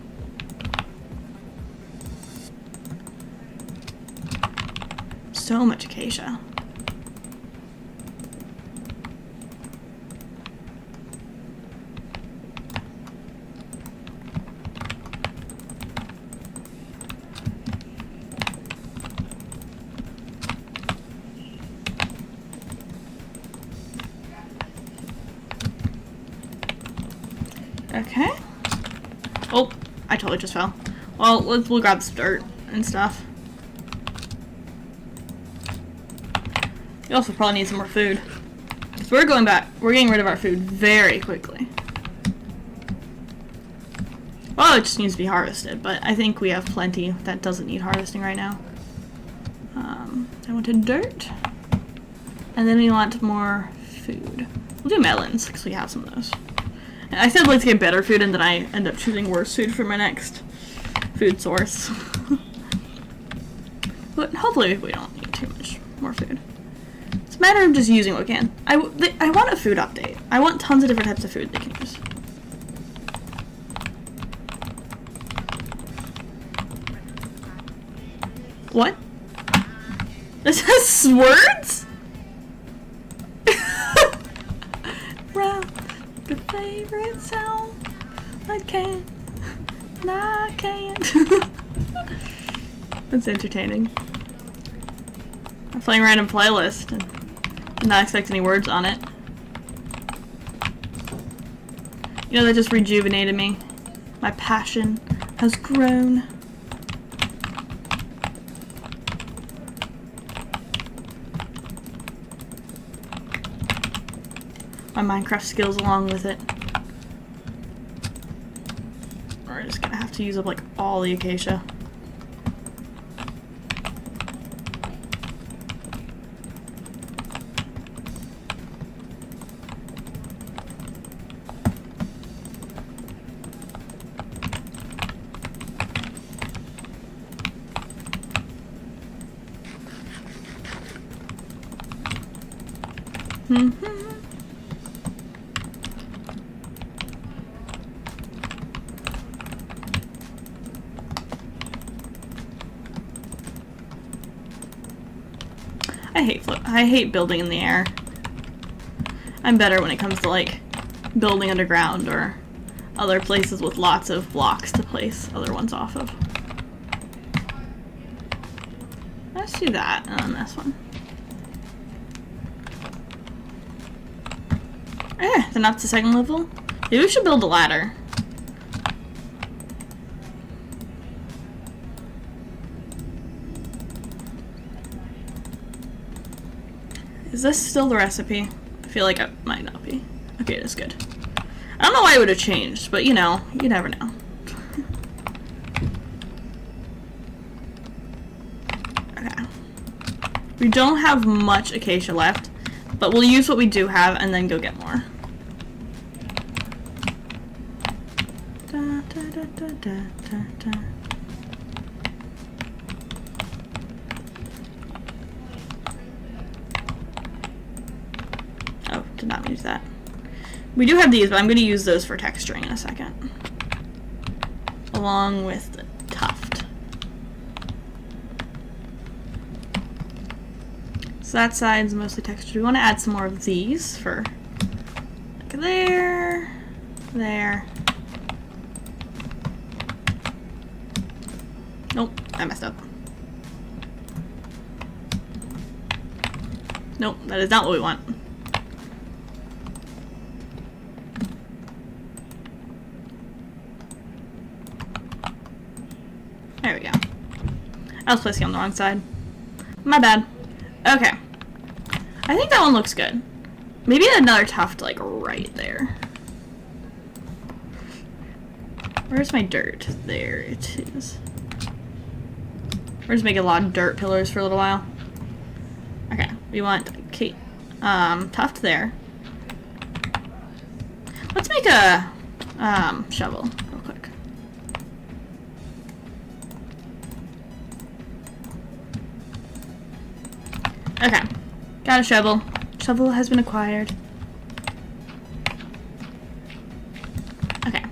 So much acacia. Okay. Oh, I totally just fell. Well, we'll grab some dirt and stuff. We also probably need some more food. Because we're going back. We're getting rid of our food very quickly. Well, it just needs to be harvested, but I think we have plenty that doesn't need harvesting right now. I wanted dirt. And then we want more food. We'll do melons, because we have some of those. And I said let's get better food, and then I end up choosing worse food for my next food source. But hopefully we don't need too much more food. It's a matter of just using what we can. I want a food update. I want tons of different types of food they can use. What? This has words? Your favorite sound I can't. I can't. That's entertaining. I'm playing a random playlist and did not expect any words on it. You know, that just rejuvenated me. My passion has grown. My Minecraft skills along with it. We're just gonna have to use up like all the acacia. I hate building in the air. I'm better when it comes to like building underground or other places with lots of blocks to place other ones off of. Let's do that and then this one. Then up to second level. Maybe we should build a ladder. Is this still the recipe? I feel like it might not be. Okay, it is good. I don't know why it would have changed, but you know, you never know. Okay. We don't have much acacia left, but we'll use what we do have and then go get more. Da, da, da, da, da, da, da. Did not use that. We do have these, but I'm going to use those for texturing in a second. Along with the tuft. So that side's mostly textured. We want to add some more of these for like there, there. Nope, I messed up. Nope, that is not what we want. There we go. I was placing on the wrong side. My bad. Okay. I think that one looks good. Maybe another tuft like right there. Where's my dirt? There it is. We're just making a lot of dirt pillars for a little while. Okay. We want tuft there. Let's make a shovel real quick. Okay, got a shovel. Shovel has been acquired. Okay.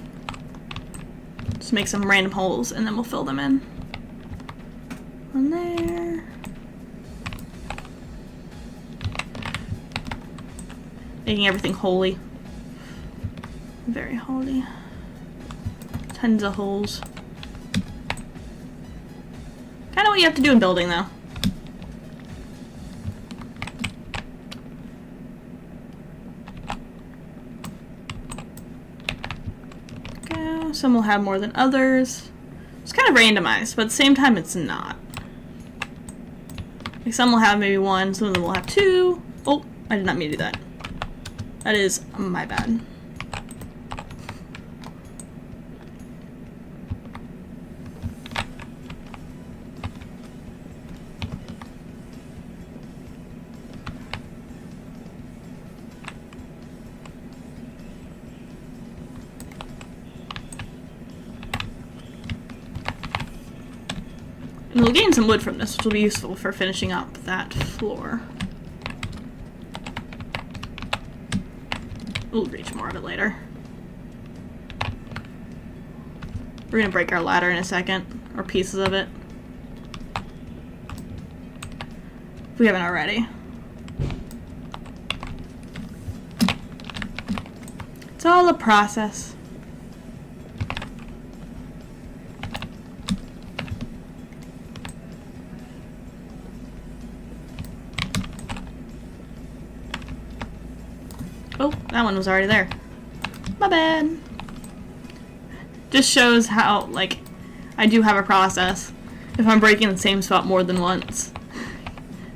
Just make some random holes and then we'll fill them in. One there. Making everything holy. Very holy. Tons of holes. Kind of what you have to do in building though. Some will have more than others. It's kind of randomized, but at the same time it's not. Like some will have maybe one, some of them will have two. Oh, I did not mean to do that. That is my bad. And we'll gain some wood from this, which will be useful for finishing up that floor. We'll reach more of it later. We're gonna break our ladder in a second, or pieces of it. If we haven't already. It's all a process. Oh, that one was already there. My bad. Just shows how, like, I do have a process if I'm breaking the same spot more than once.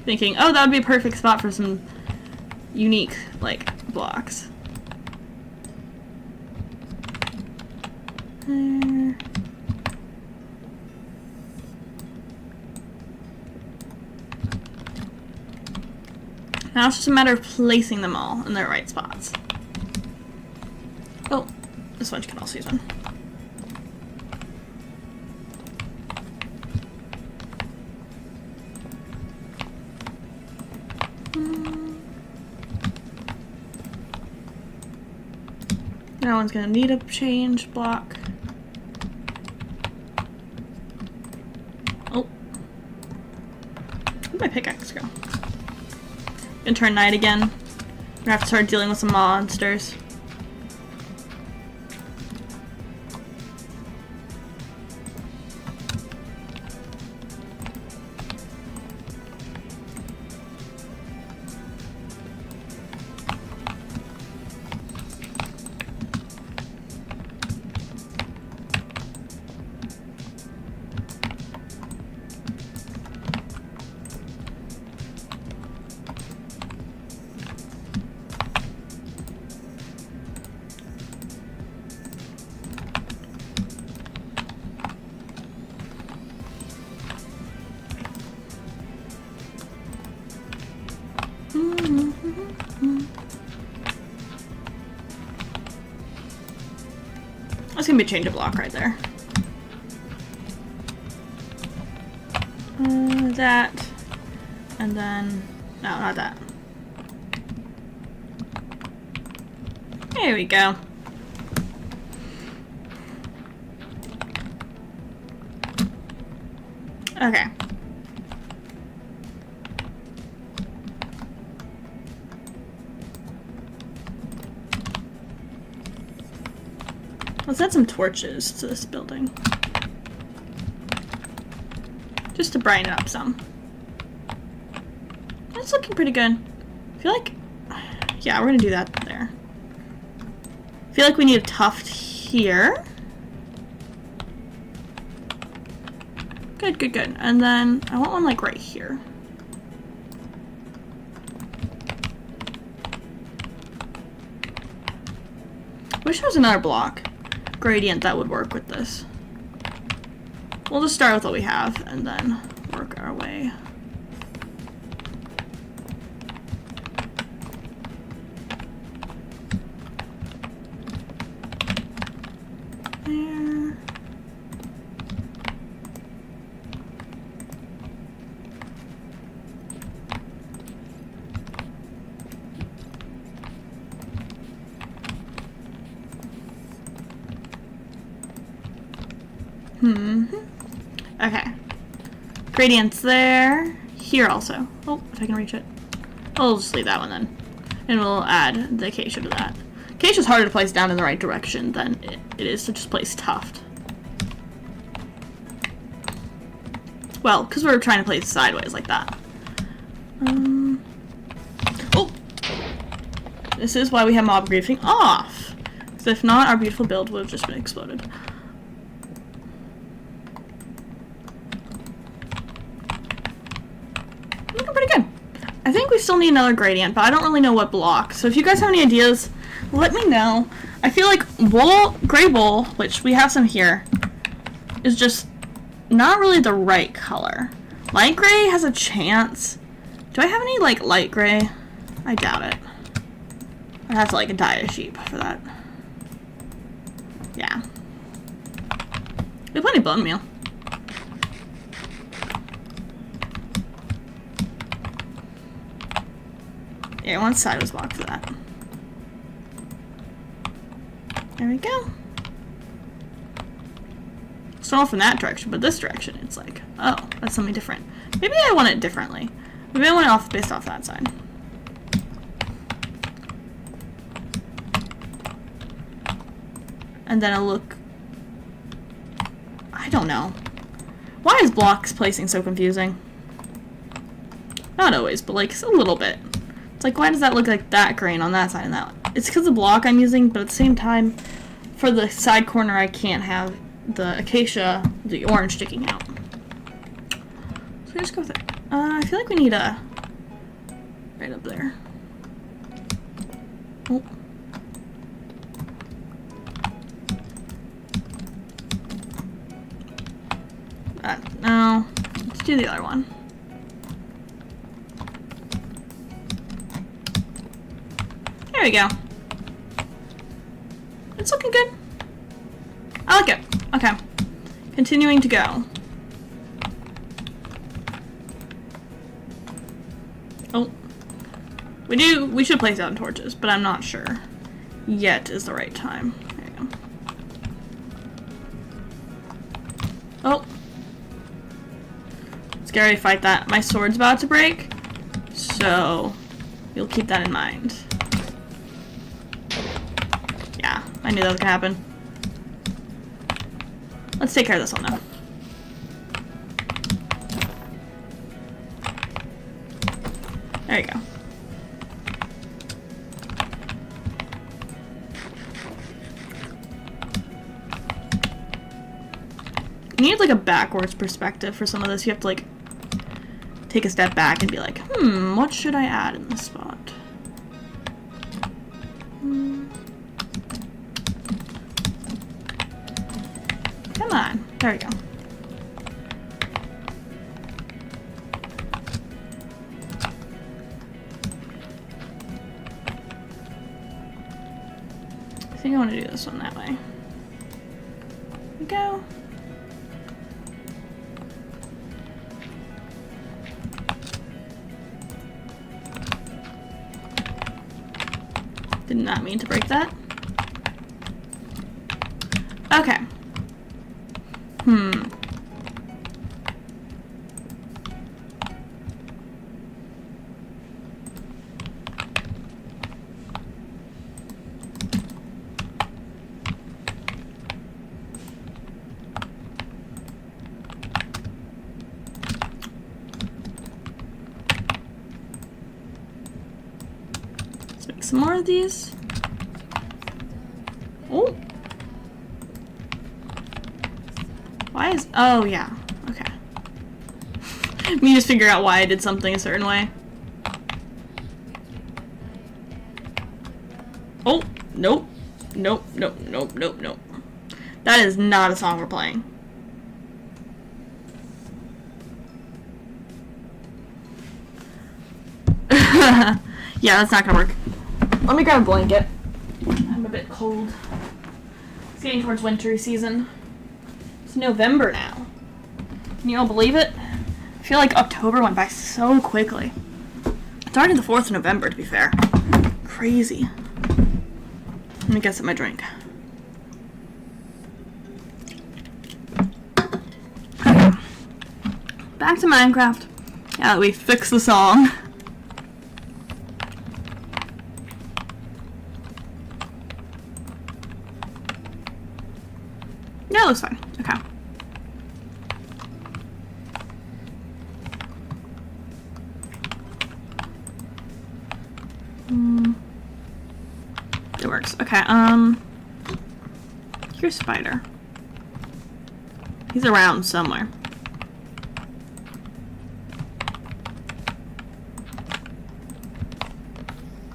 Thinking, oh, that would be a perfect spot for some unique, like, blocks. There. Now it's just a matter of placing them all in their right spots. Oh, this one you can also use one. That one's gonna need a change block. Oh. Where'd my pickaxe go? Gonna turn night again. Gonna have to start dealing with some monsters. That's gonna be a change of block right there. That, and then, no, not that. There we go. Okay. Let's add some torches to this building. Just to brighten it up some. That's looking pretty good. I feel like, yeah, we're gonna do that there. I feel like we need a tuft here. Good, good, good. And then I want one like right here. Wish there was another block gradient that would work with this. We'll just start with what we have and then work our way. There. Okay. Gradients there. Here also. Oh, if I can reach it. I'll just leave that one then. And we'll add the acacia to that. Acacia's harder to place down in the right direction than it is to just place tuft. Well, because we're trying to place sideways like that. Oh! This is why we have mob griefing off. Because if not, our beautiful build would have just been exploded. Looking pretty good. I think we still need another gradient, but I don't really know what block. So if you guys have any ideas, let me know. I feel like gray wool, which we have some here, is just not really the right color. Light gray has a chance. Do I have any like light gray? I doubt it. I'd have to like dye a sheep for that. Yeah. We have plenty of bone meal. Yeah, one side was blocked for that. There we go. It's not from that direction, but this direction, it's like, oh, that's something different. Maybe I want it differently. Maybe I want it based off that side. And then it'll look, I don't know. Why is blocks placing so confusing? Not always, but like a little bit. It's like, why does that look like that green on that side and that one? It's because the block I'm using, but at the same time, for the side corner, I can't have the acacia, the orange sticking out. So I just go with it. I feel like we need a right up there. Oh. No. Let's do the other one. There we go. It's looking good. I like it. Okay. Continuing to go. Oh. We should place down torches, but I'm not sure. Yet is the right time. There you go. Oh. Scary, fight that. My sword's about to break, so you'll keep that in mind. Yeah, I knew that was gonna happen. Let's take care of this one now. There you go. You need like a backwards perspective for some of this. You have to like take a step back and be like, what should I add in this spot? Come on. There we go. I think I want to do this one that way. There we go. Did not mean to break that. Okay. Let's make some more of these. Oh. Why is... Oh, yeah. Okay. Me just figure out why I did something a certain way. Oh. Nope. Nope. Nope. Nope. Nope. Nope. That is not a song we're playing. Yeah, that's not gonna work. Let me grab a blanket. I'm a bit cold. It's getting towards winter season. It's November now. Can you all believe it? I feel like October went by so quickly. It's already the 4th of November, to be fair. Crazy. Let me guess at my drink. Okay. Back to Minecraft. Yeah, we fixed the song. Yeah, it looks fine. Okay. It works. Okay, here's Spider. He's around somewhere.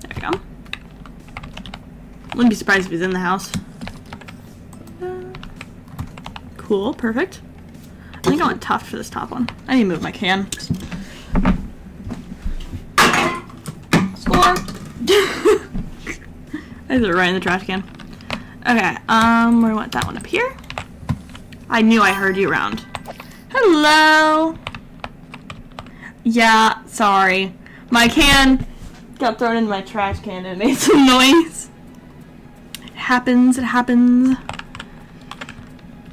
There we go. Wouldn't be surprised if he's in the house. Cool, perfect. I think I want Tuft for this top one. I need to move my can. Score! I threw it right in the trash can. Okay, we want that one up here. I knew I heard you around. Hello! Yeah, sorry. My can got thrown into my trash can and it made some noise. It happens, it happens.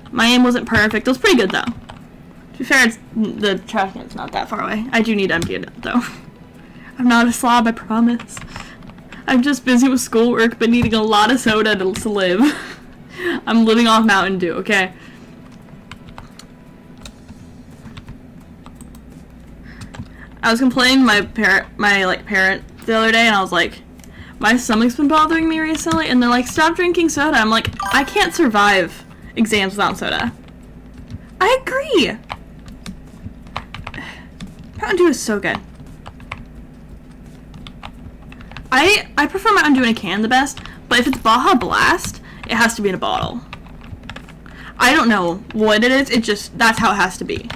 My aim wasn't perfect. It was pretty good, though. To be fair, the trash can's not that far away. I do need to empty it, though. I'm not a slob, I promise. I'm just busy with schoolwork, but needing a lot of soda to live. I'm living off Mountain Dew, okay? I was complaining to my parent the other day, and I was like, My stomach's been bothering me recently, and they're like, stop drinking soda. I'm like, I can't survive exams without soda. I agree. Mountain Dew is so good. I prefer Mountain Dew in a can the best, but if it's Baja Blast, it has to be in a bottle. I don't know what it is, that's how it has to be.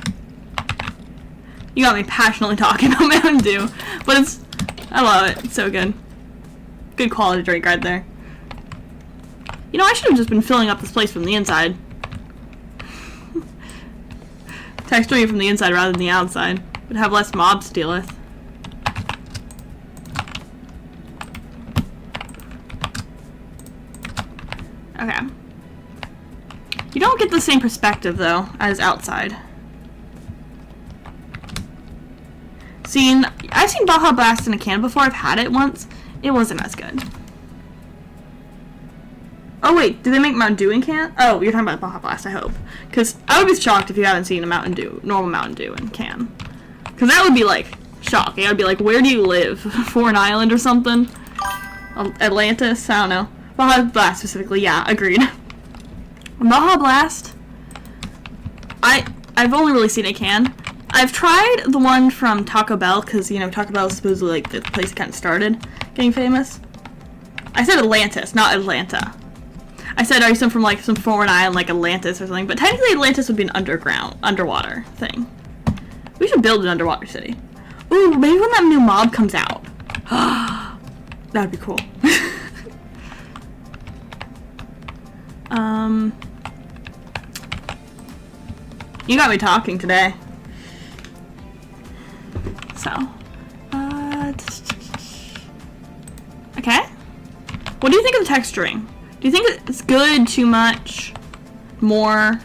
You got me passionately talking about Mountain Dew, but I love it. It's so good. Good quality drink right there. You know, I should have just been filling up this place from the inside. Texturing it from the inside rather than the outside. Would have less mobs to deal with. Okay. You don't get the same perspective, though, as outside. I've seen Baja Blast in a can before. I've had it once. It wasn't as good. Oh, wait. Do they make Mountain Dew in can? Oh, you're talking about Baja Blast, I hope. Because I would be shocked if you haven't seen a normal Mountain Dew in can. Because that would be, like, shocking. I would be like, where do you live? Foreign Island or something? Atlantis? I don't know. Baja Blast specifically, yeah, agreed. Baja Blast, I've only really seen a can. I've tried the one from Taco Bell, because, you know, Taco Bell is supposedly, like, the place that kind of started getting famous. I said Atlantis, not Atlanta. I said, are you from, like, some foreign island, like Atlantis or something? But technically Atlantis would be an underwater thing. We should build an underwater city. Ooh, maybe when that new mob comes out. That would be cool. You got me talking today. So, okay. What do you think of the texturing? Do you think it's good, too much, more?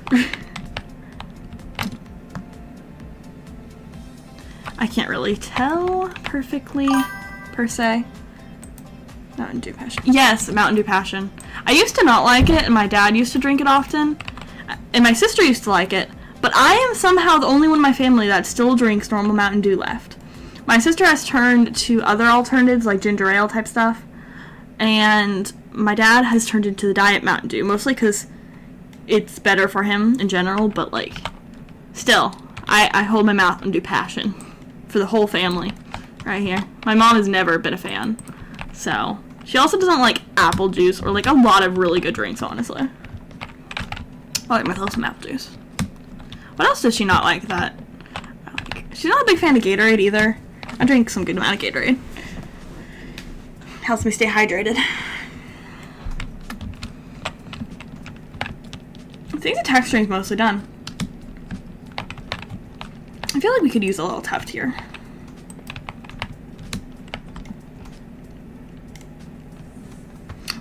I can't really tell perfectly, per se. Mountain Dew Passion. Yes, Mountain Dew Passion. I used to not like it, and my dad used to drink it often, and my sister used to like it, but I am somehow the only one in my family that still drinks normal Mountain Dew left. My sister has turned to other alternatives, like ginger ale type stuff, and my dad has turned into the Diet Mountain Dew, mostly because it's better for him in general, but, like, still, I hold my Mountain Dew Passion for the whole family right here. My mom has never been a fan, so she also doesn't like apple juice or, like, a lot of really good drinks, honestly. I like myself some apple juice. What else does she not like that I don't like? She's not a big fan of Gatorade either. I drink some good amount of Gatorade. Helps me stay hydrated. I think the texturing's mostly done. I feel like we could use a little tuft here.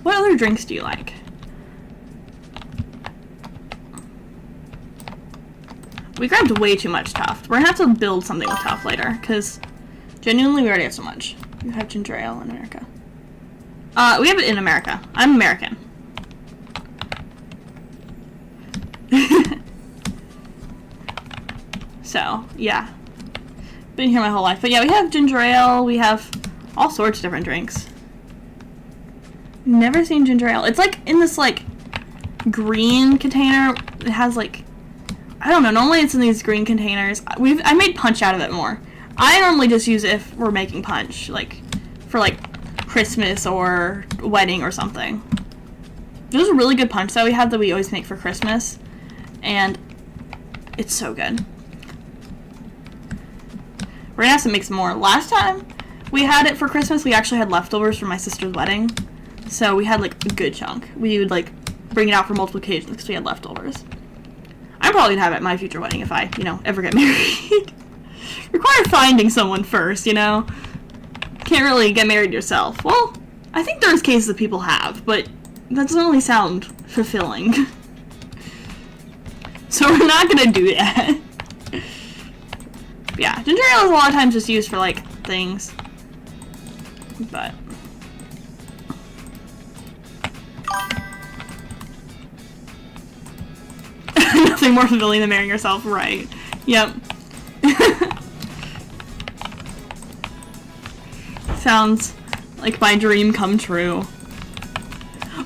What other drinks do you like? We grabbed way too much tuft. We're gonna have to build something with tuft later, because genuinely we already have so much. You have ginger ale in America. We have it in America. I'm American. So, yeah. Been here my whole life. But yeah, we have ginger ale. We have all sorts of different drinks. Never seen ginger ale. It's like in this, like, green container. It has, like, I don't know. Normally it's in these green containers. I made punch out of it more. I normally just use it if we're making punch, like, for, like, Christmas or wedding or something. There's a really good punch that we have that we always make for Christmas, and it's so good. We're gonna have to make some more. Last time we had it for Christmas, we actually had leftovers from my sister's wedding, so we had, like, a good chunk. We would, like, bring it out for multiple occasions because we had leftovers. I'm probably gonna have it at my future wedding if I, you know, ever get married. Require finding someone first, you know? Can't really get married yourself. Well, I think there's cases that people have, but that doesn't really sound fulfilling. So we're not gonna do that. Yeah, ginger ale is a lot of times just used for, like, things. But nothing more fulfilling than marrying yourself, right? Yep. Sounds Like, my dream come true.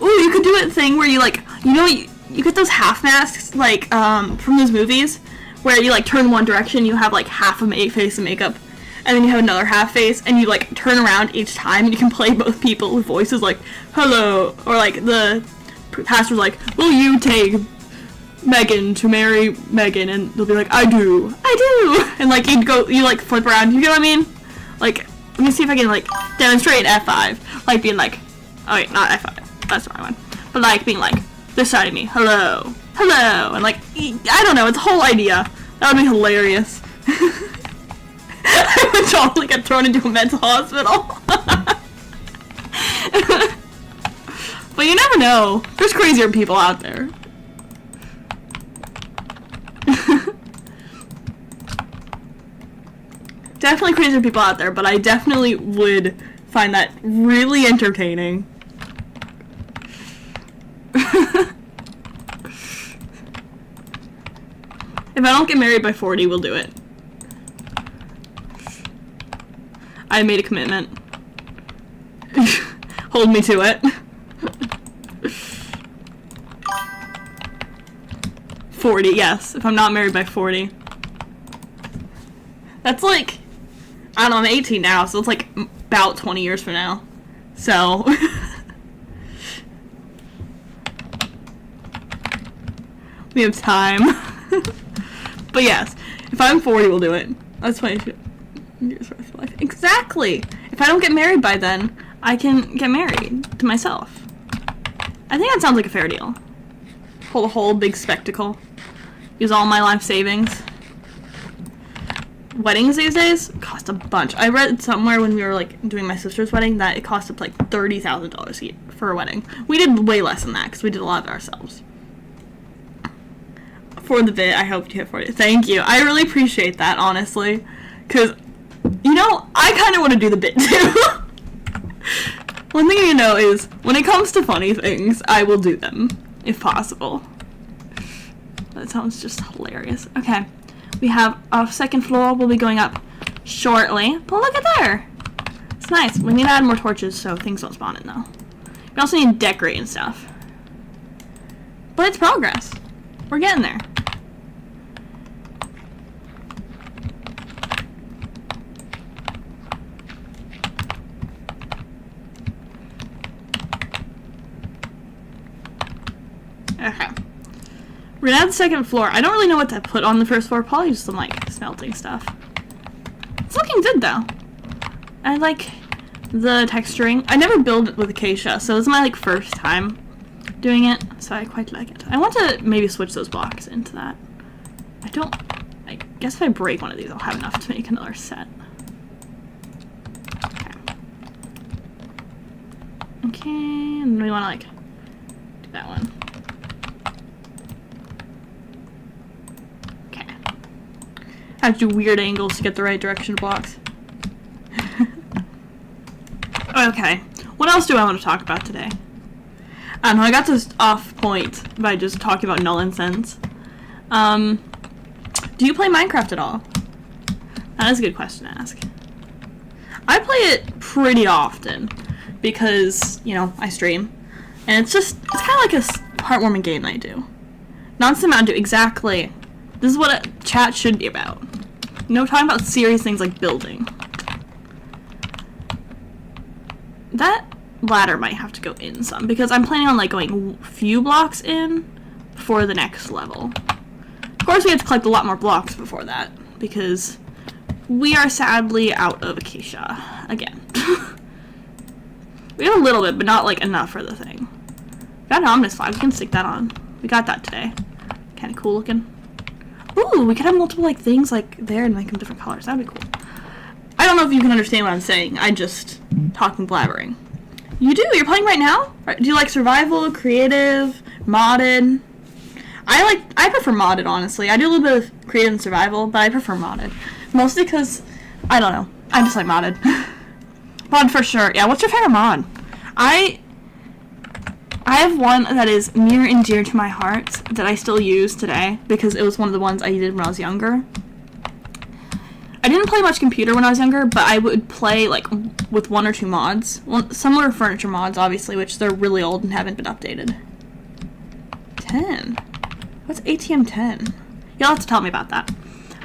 Ooh, you could do a thing where you, like, you know, you get those half masks, like, from those movies, where you, like, turn one direction, you have, like, half a face of makeup, and then you have another half face, and you, like, turn around each time, and you can play both people with voices like, hello, or, like, the pastor's like, will you take Megan to marry Megan? And they'll be like, I do. And, like, you, like, flip around, you get what I mean? Like, let me see if I can, like, demonstrate F5, like, being like, oh wait, not F5, that's the wrong one, but, like, being like, this side of me, hello, and, like, I don't know, it's a whole idea. That would be hilarious. I would totally get thrown into a mental hospital. But you never know. There's crazier people out there. Definitely crazier people out there, but I definitely would find that really entertaining. If I don't get married by 40, we'll do it. I made a commitment. Hold me to it. 40, yes. If I'm not married by 40. That's like, I don't know, I'm 18 now, so it's like about 20 years from now. So. We have time. But yes, if I'm 40, we'll do it. That's 22 years worth of life. Exactly! If I don't get married by then, I can get married to myself. I think that sounds like a fair deal. Hold a whole big spectacle. Use all my life savings. Weddings these days cost a bunch. I read somewhere when we were like doing my sister's wedding that it cost up like $30,000 for a wedding. We did way less than that because we did a lot of it ourselves. For the bit, I hope you hit 40. Thank you. I really appreciate that, honestly. Because, you know, I kind of want to do the bit, too. One thing you know is, when it comes to funny things, I will do them, if possible. That sounds just hilarious. Okay, we have a second floor. We'll be going up shortly. But look at there. It's nice. We need to add more torches so things don't spawn in, though. We also need to decorate and stuff. But it's progress. We're getting there. Okay. We're gonna add the second floor. I don't really know what to put on the first floor. Probably just some, like, smelting stuff. It's looking good, though. I like the texturing. I never build with acacia, so this is my, like, first time doing it, so I quite like it. I want to maybe switch those blocks into that. I guess if I break one of these, I'll have enough to make another set. Okay, and we want to, like, do that one. Okay. I have to do weird angles to get the right direction of blocks. Okay, what else do I want to talk about today? I don't know, I got this off point by just talking about null and sense. Do you play Minecraft at all? That is a good question to ask. I play it pretty often because, you know, I stream. And it's kind of like a heartwarming game I do. Not something I do exactly. This is what a chat should be about. You know, talking about serious things like building. That ladder might have to go in some because I'm planning on like going a few blocks in for the next level. Of course we have to collect a lot more blocks before that because we are sadly out of acacia again. We have a little bit but not like enough for the thing. We got an ominous flag, we can stick that on. We got that today. Kinda cool looking. Ooh, we could have multiple like things like there and make them different colors. That'd be cool. I don't know if you can understand what I'm saying. I just talking blabbering. You do? You're playing right now? Do you like survival, creative, modded? I prefer modded, honestly. I do a little bit of creative and survival, but I prefer modded. Mostly because, I don't know. I just like modded. Mod for sure. Yeah, what's your favorite mod? I have one that is near and dear to my heart that I still use today because it was one of the ones I did when I was younger. I didn't play much computer when I was younger, but I would play like with 1 or 2 mods. Similar furniture mods, obviously, which they're really old and haven't been updated. 10. What's ATM 10? You'll have to tell me about that.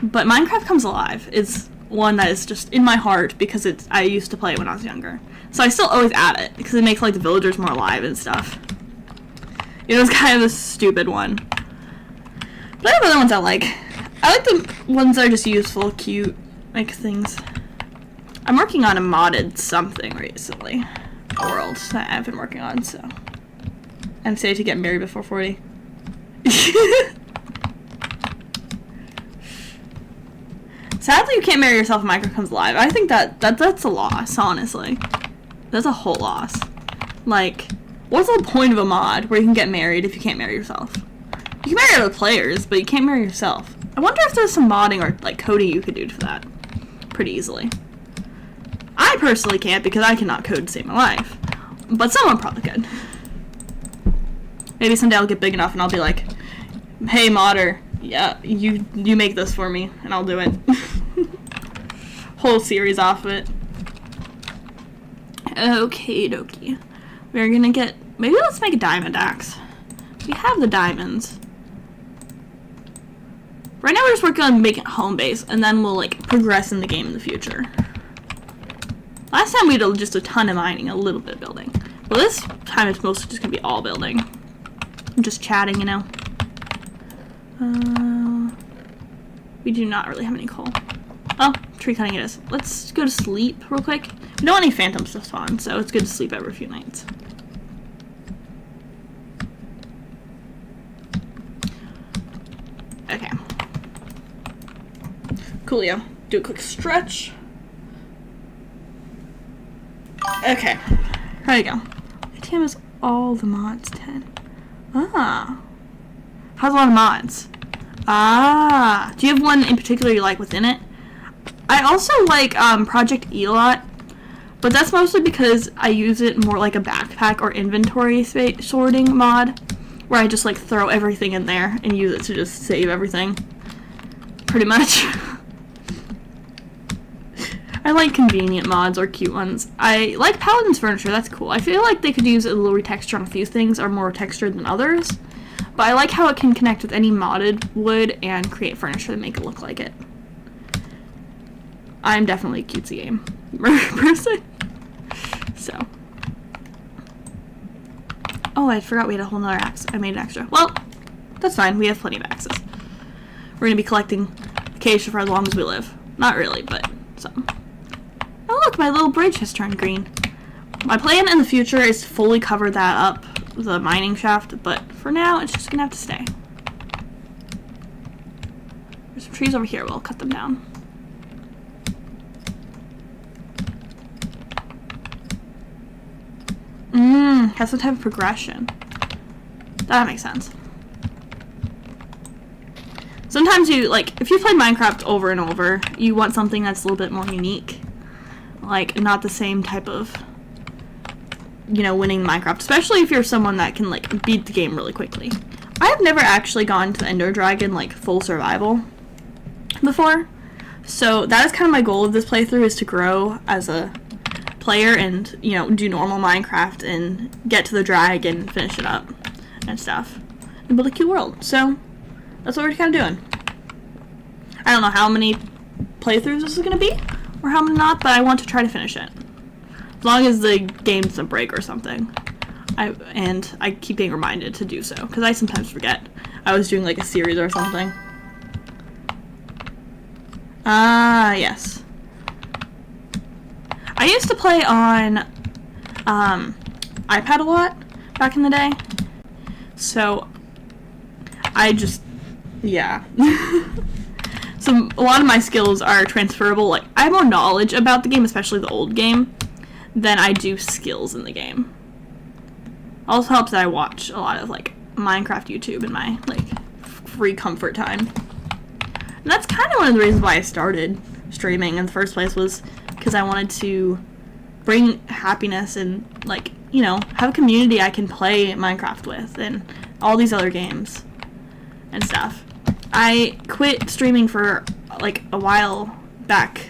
But Minecraft Comes Alive is one that is just in my heart because I used to play it when I was younger. So I still always add it because it makes like the villagers more alive and stuff. You know, it's kind of a stupid one. But I have other ones I like. I like the ones that are just useful, cute, like things. I'm working on a modded something recently. A world that I've been working on, so. And say to get married before 40. Sadly, you can't marry yourself in Minecraft Comes Alive. I think that's a loss, honestly. That's a whole loss. Like, what's the point of a mod where you can get married if you can't marry yourself? You can marry other players, but you can't marry yourself. I wonder if there's some modding or like coding you could do for that pretty easily. I personally can't because I cannot code to save my life, but someone probably could. Maybe someday I'll get big enough and I'll be like, hey modder, yeah, you make this for me and I'll do it. Whole series off of it. Okay dokie. We're gonna get, maybe let's make a diamond axe. We have the diamonds. Right now we're just working on making a home base, and then we'll like progress in the game in the future. Last time we did just a ton of mining, a little bit of building. Well, this time it's mostly just gonna be all building. I'm just chatting, you know. We do not really have any coal. Oh, tree cutting it is. Let's go to sleep real quick. We don't want any phantoms to spawn, so it's good to sleep every few nights. Okay. Coolio. Do a quick stretch. Okay. There you go. ATM is all the mods 10. Ah. Has a lot of mods. Ah. Do you have one in particular you like within it? I also like Project E a lot, but that's mostly because I use it more like a backpack or inventory sorting mod, where I just like throw everything in there and use it to just save everything. Pretty much. I like convenient mods or cute ones. I like Paladin's furniture, that's cool. I feel like they could use a little retexture on a few things, or more textured than others. But I like how it can connect with any modded wood and create furniture to make it look like it. I'm definitely a cutesy game person. So. Oh, I forgot we had a whole nother axe. I made an extra. Well, that's fine. We have plenty of axes. We're going to be collecting acacia for as long as we live. Not really, but some. Oh, look, my little bridge has turned green. My plan in the future is to fully cover that up, the mining shaft, but for now, it's just going to have to stay. There's some trees over here. We'll cut them down. Has some type of progression. That makes sense. Sometimes you, like, if you play Minecraft over and over, you want something that's a little bit more unique. Like, not the same type of, you know, winning Minecraft. Especially if you're someone that can, like, beat the game really quickly. I have never actually gone to Ender Dragon, like, full survival before. So, that is kind of my goal of this playthrough, is to grow as a player and, you know, do normal Minecraft and get to the dragon and finish it up and stuff. And build a cute world. So, that's what we're kind of doing. I don't know how many playthroughs this is going to be, or how many not, but I want to try to finish it. As long as the game doesn't break or something. And I keep being reminded to do so, because I sometimes forget. I was doing like a series or something. Ah, yes. I used to play on iPad a lot back in the day. So, I just, yeah. So, a lot of my skills are transferable. Like, I have more knowledge about the game, especially the old game, than I do skills in the game. Also helps that I watch a lot of, like, Minecraft YouTube in my, like, free comfort time. And that's kind of one of the reasons why I started streaming in the first place, was because I wanted to bring happiness and, like, you know, have a community I can play Minecraft with and all these other games and stuff. I quit streaming for, like, a while back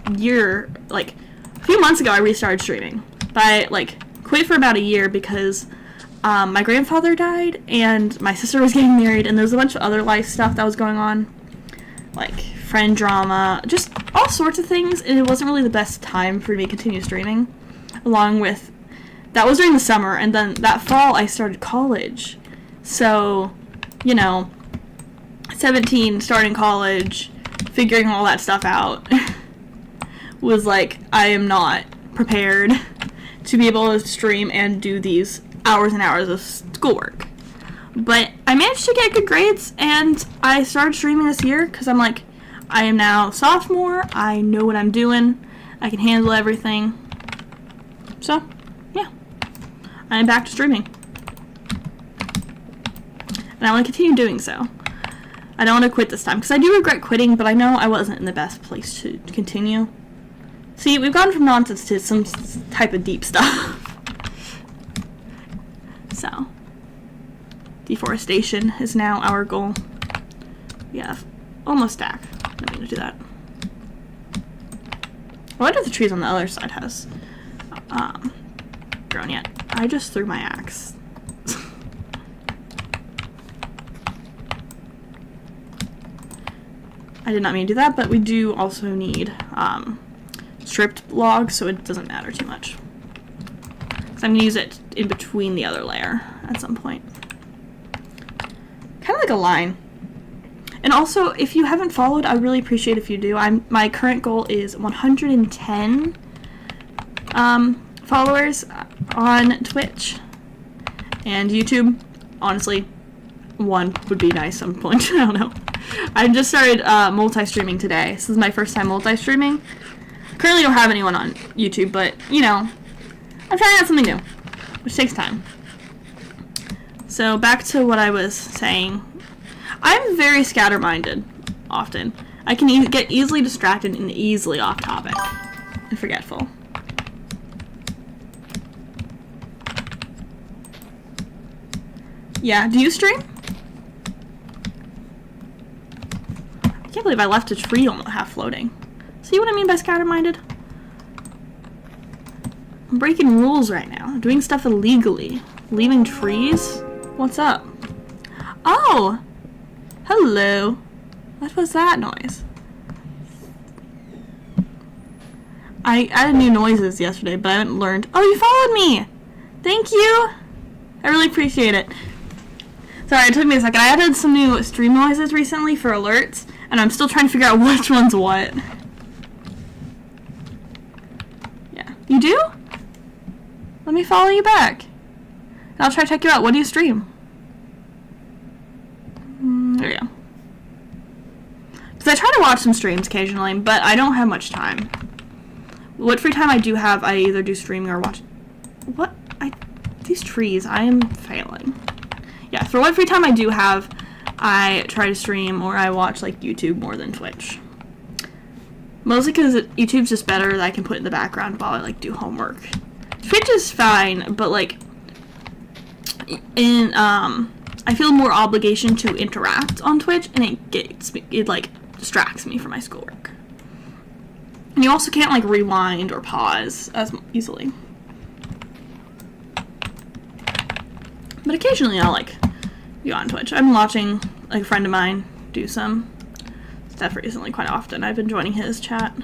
a year, like a few months ago, I restarted streaming. But I like quit for about a year because my grandfather died and my sister was getting married, and there was a bunch of other life stuff that was going on, like friend drama, just all sorts of things, and it wasn't really the best time for me to continue streaming. Along with, that was during the summer, and then that fall I started college. So, you know, 17, starting college, figuring all that stuff out, was like, I am not prepared to be able to stream and do these hours and hours of schoolwork. But I managed to get good grades, and I started streaming this year because I'm like, I am now sophomore, I know what I'm doing, I can handle everything. So, yeah, I'm back to streaming. And I want to continue doing so. I don't want to quit this time, because I do regret quitting, but I know I wasn't in the best place to continue. See, we've gone from nonsense to some type of deep stuff. So, deforestation is now our goal. We have almost stack. I'm going to do that. I wonder if the trees on the other side has grown yet. I just threw my axe. I did not mean to do that, but we do also need stripped logs, so it doesn't matter too much. So I'm going to use it in between the other layer at some point. Kind of like a line. And also, if you haven't followed, I really appreciate if you do. My current goal is 110 followers on Twitch and YouTube. Honestly, one would be nice at some point. I don't know. I just started multi-streaming today. This is my first time multi-streaming. Currently don't have anyone on YouTube, but, you know, I'm trying out something new, which takes time. So, back to what I was saying. I'm very scatter-minded, often. I can get easily distracted and easily off-topic and forgetful. Yeah, do you stream? I can't believe I left a tree almost half floating. See what I mean by scatter-minded? I'm breaking rules right now. I'm doing stuff illegally. Leaving trees? What's up? Oh! Hello. What was that noise? I added new noises yesterday, but I haven't learned. Oh, you followed me! Thank you! I really appreciate it. Sorry, it took me a second. I added some new stream noises recently for alerts, and I'm still trying to figure out which one's what. Yeah. You do? Let me follow you back. And I'll try to check you out. What do you stream? There you go. Because I try to watch some streams occasionally, but I don't have much time. What free time I do have, I either do streaming or watch. What? These trees, I am failing. Yeah, for what free time I do have, I try to stream or I watch like YouTube more than Twitch. Mostly because YouTube's just better that I can put in the background while I like do homework. Twitch is fine, but like I feel more obligation to interact on Twitch, and it like distracts me from my schoolwork. And you also can't like rewind or pause as easily. But occasionally I'll like be on Twitch. I've been watching like a friend of mine do some stuff recently quite often. I've been joining his chat.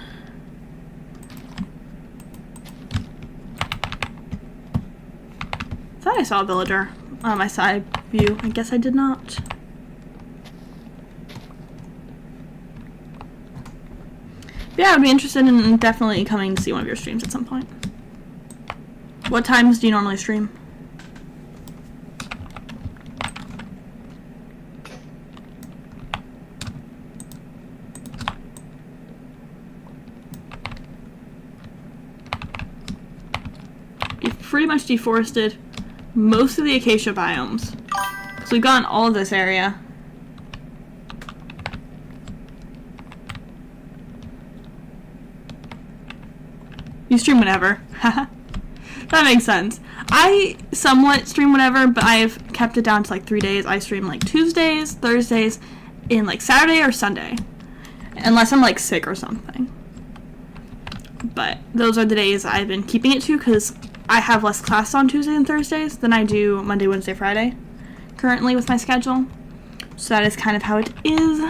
Thought I saw a villager on my side view. I guess I did not. But yeah, I'd be interested in definitely coming to see one of your streams at some point. What times do you normally stream? You've pretty much deforested most of the acacia biomes. So we've gotten all of this area. You stream whenever. That makes sense. I somewhat stream whenever, but I've kept it down to like 3 days. I stream like Tuesdays, Thursdays, and like Saturday or Sunday. Unless I'm like sick or something. But those are the days I've been keeping it to because I have less class on Tuesdays and Thursdays than I do Monday, Wednesday, Friday currently with my schedule. So that is kind of how it is.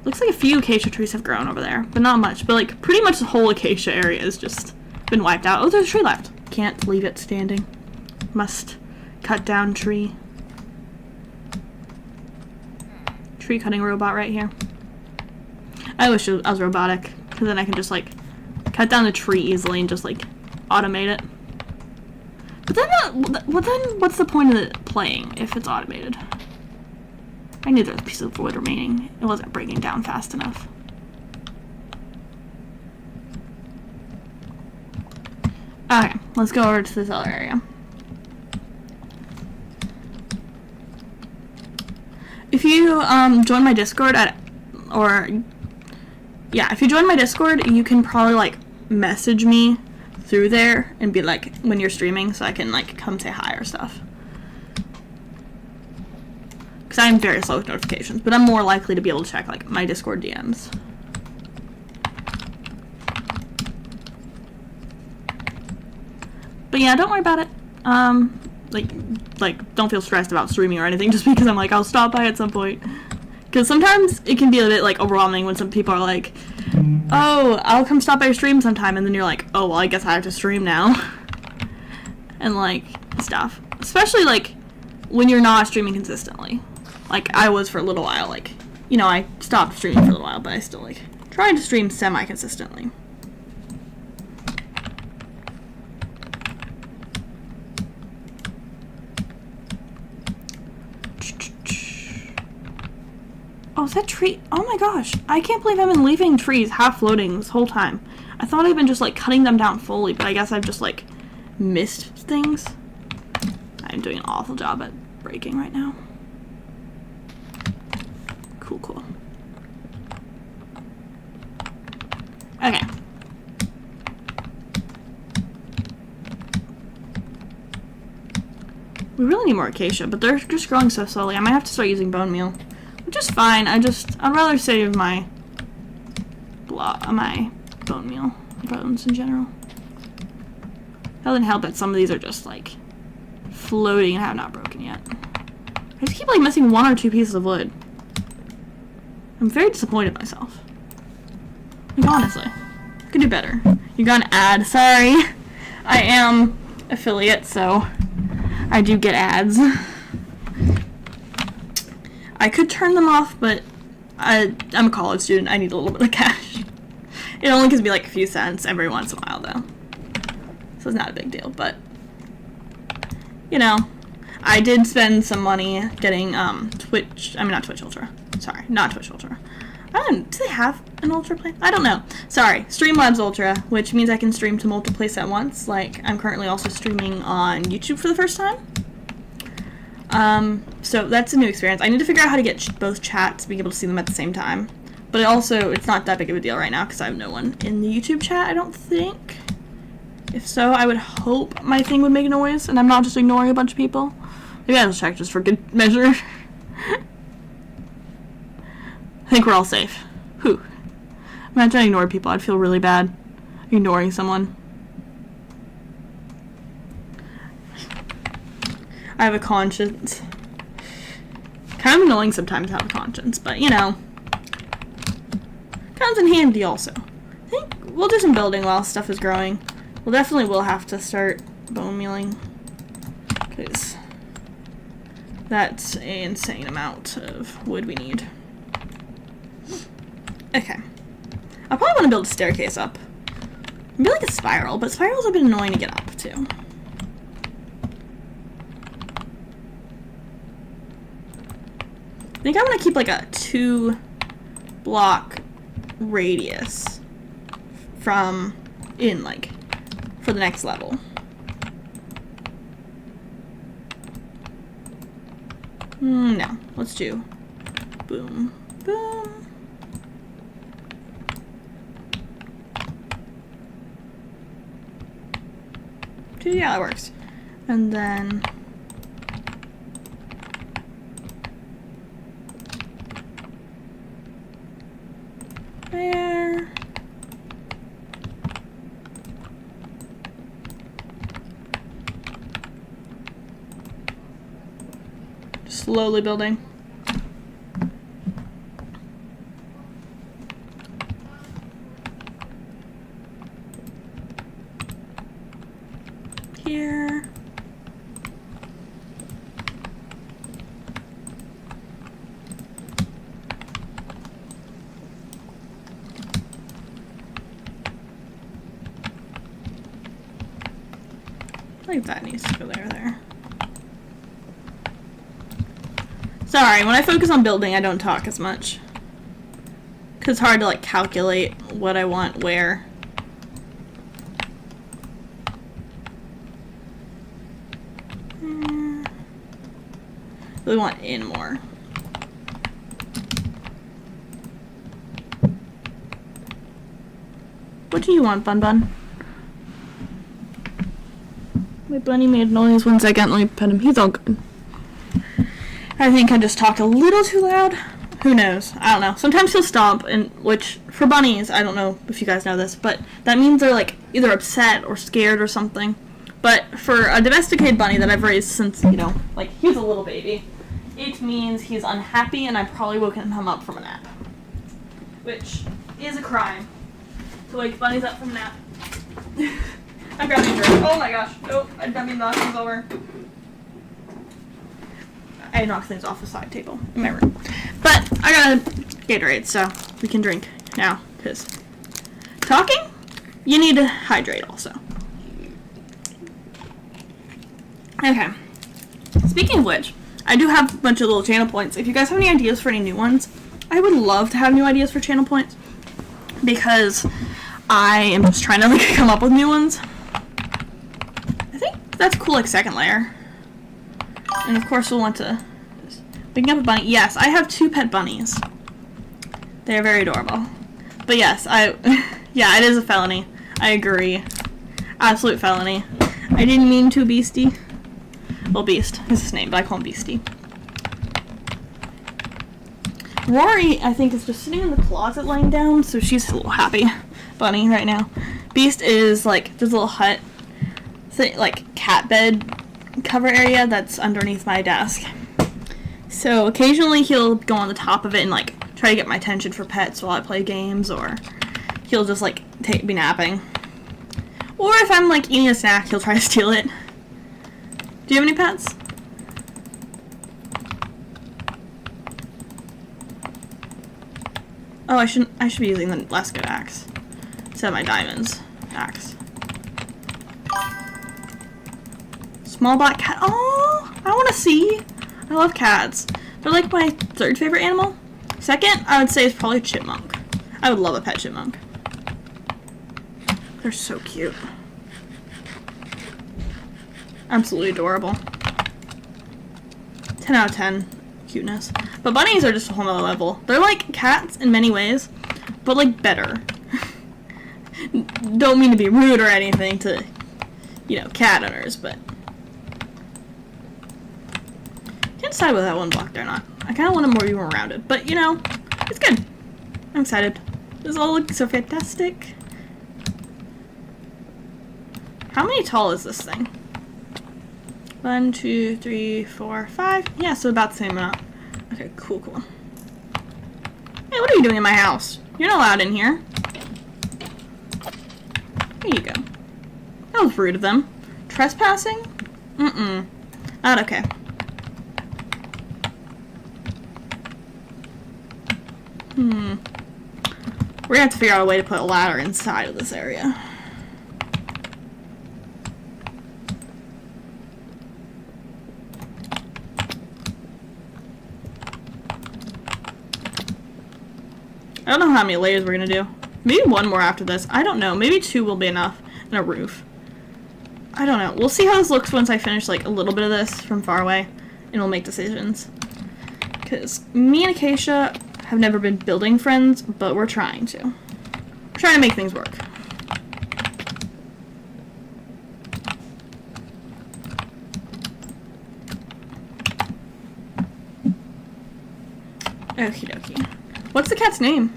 Looks like a few acacia trees have grown over there, but not much. But like pretty much the whole acacia area has just been wiped out. Oh, there's a tree left. Can't leave it standing. Must cut down tree. Tree cutting robot right here. I wish I was robotic, because then I can just like cut down the tree easily and just like automate it. But then, what's the point of it playing if it's automated? I knew there was a piece of wood remaining. It wasn't breaking down fast enough. Okay, let's go over to this other area. If you join my Discord if you join my Discord, you can probably like message me through there and be like when you're streaming, so I can like come say hi or stuff. Because I'm very slow with notifications, but I'm more likely to be able to check like my Discord DMs. But yeah, don't worry about it. Like don't feel stressed about streaming or anything just because I'm like I'll stop by at some point. Because sometimes it can be a bit like overwhelming when some people are like, oh, I'll come stop by your stream sometime, and then you're like, oh well, I guess I have to stream now. And like stuff. Especially like when you're not streaming consistently. Like I was for a little while, like, you know, I stopped streaming for a little while, but I still like trying to stream semi-consistently. Oh, is that tree? Oh my gosh. I can't believe I've been leaving trees half floating this whole time. I thought I'd been just like cutting them down fully, but I guess I've just like missed things. I'm doing an awful job at breaking right now. Cool. Okay. We really need more acacia, but they're just growing so slowly. I might have to start using bone meal. Which is fine. I'd rather save my bone meal, bones in general. Doesn't help that some of these are just like floating and have not broken yet. I just keep like missing 1 or 2 pieces of wood. I'm very disappointed in myself. Like, honestly, I could do better. You got an ad. Sorry, I am affiliate, so I do get ads. I could turn them off, but I'm a college student. I need a little bit of cash. It only gives me like a few cents every once in a while, though. So it's not a big deal, but, you know, I did spend some money getting not Twitch Ultra. Sorry, not Twitch Ultra. I don't know, do they have an Ultra plan? I don't know. Sorry, Streamlabs Ultra, which means I can stream to multiple places at once. Like, I'm currently also streaming on YouTube for the first time. So that's a new experience. I need to figure out how to get both chats, being able to see them at the same time. But it's not that big of a deal right now because I have no one in the YouTube chat, I don't think. If so, I would hope my thing would make noise and I'm not just ignoring a bunch of people. Maybe I'll check just for good measure. I think we're all safe. Whew. Imagine I ignored people. I'd feel really bad ignoring someone. I have a conscience. Kind of annoying sometimes to have a conscience, but you know. Comes in handy also. I think we'll do some building while stuff is growing. We'll definitely will have to start bone mealing. Because that's an insane amount of wood we need. Okay. I probably want to build a staircase up. Maybe like a spiral, but spirals have been annoying to get up to. I think I'm going to keep like a 2-block radius for the next level. No, let's do boom, boom. Yeah, that works. And then There. Slowly building. Here. I think that needs to go there. Sorry, when I focus on building, I don't talk as much. Because it's hard to, like, calculate what I want where. Really want in more. What do you want, Bun Bun? My bunny made noise. 1 second, let me pet him. He's all good. I think I just talked a little too loud. Who knows? I don't know. Sometimes he'll stomp, and which, for bunnies, I don't know if you guys know this, but that means they're, like, either upset or scared or something. But for a domesticated bunny that I've raised since, you know, like, he was a little baby, it means he's unhappy and I've probably woken him up from a nap. Which is a crime. To wake bunnies up from a nap. I grabbed a drink. Oh my gosh. Nope. I didn't mean to knock things over. I knocked things off the side table in my room. But I got a Gatorade, so we can drink now. Because talking, you need to hydrate also. Okay. Speaking of which, I do have a bunch of little channel points. If you guys have any ideas for any new ones, I would love to have new ideas for channel points. Because I am just trying to, like, come up with new ones. I think that's cool, like, second layer. And of course we'll want to picking up a bunny. Yes, I have 2 pet bunnies. They're very adorable. But yes, yeah, it is a felony. I agree. Absolute felony. I didn't mean to, Beastie. Well, Beast is his name, but I call him Beastie. Rory, I think, is just sitting in the closet laying down, so she's a little happy bunny right now. Beast is, like, there's a little hut, like, cat bed cover area that's underneath my desk. So occasionally he'll go on the top of it and, like, try to get my attention for pets while I play games, or he'll just, like, be napping. Or if I'm, like, eating a snack, he'll try to steal it. Do you have any pets? Oh, I should be using the less good axe instead of my diamonds axe. Small black cat. Oh, I want to see. I love cats. They're like my 3rd favorite animal. 2nd, I would say, is probably chipmunk. I would love a pet chipmunk. They're so cute. Absolutely adorable. 10 out of 10 cuteness. But bunnies are just a whole nother level. They're like cats in many ways, but, like, better. Don't mean to be rude or anything to, you know, cat owners, but can't decide whether that one blocked or not. I kind of want it more rounded, but, you know, it's good. I'm excited. This all looks so fantastic. How many tall is this thing? 1, 2, 3, 4, 5. Yeah, so about the same amount. Okay, cool. Hey, what are you doing in my house? You're not allowed in here. There you go. That was rude of them. Trespassing? Not okay. We're gonna have to figure out a way to put a ladder inside of this area. I don't know how many layers we're gonna do. Maybe 1 more after this. I don't know. Maybe 2 will be enough. And a roof. I don't know. We'll see how this looks once I finish, like, a little bit of this from far away. And we'll make decisions. Because me and Acacia have never been building friends, but we're trying to. We're trying to make things work. Okie dokie. What's the cat's name?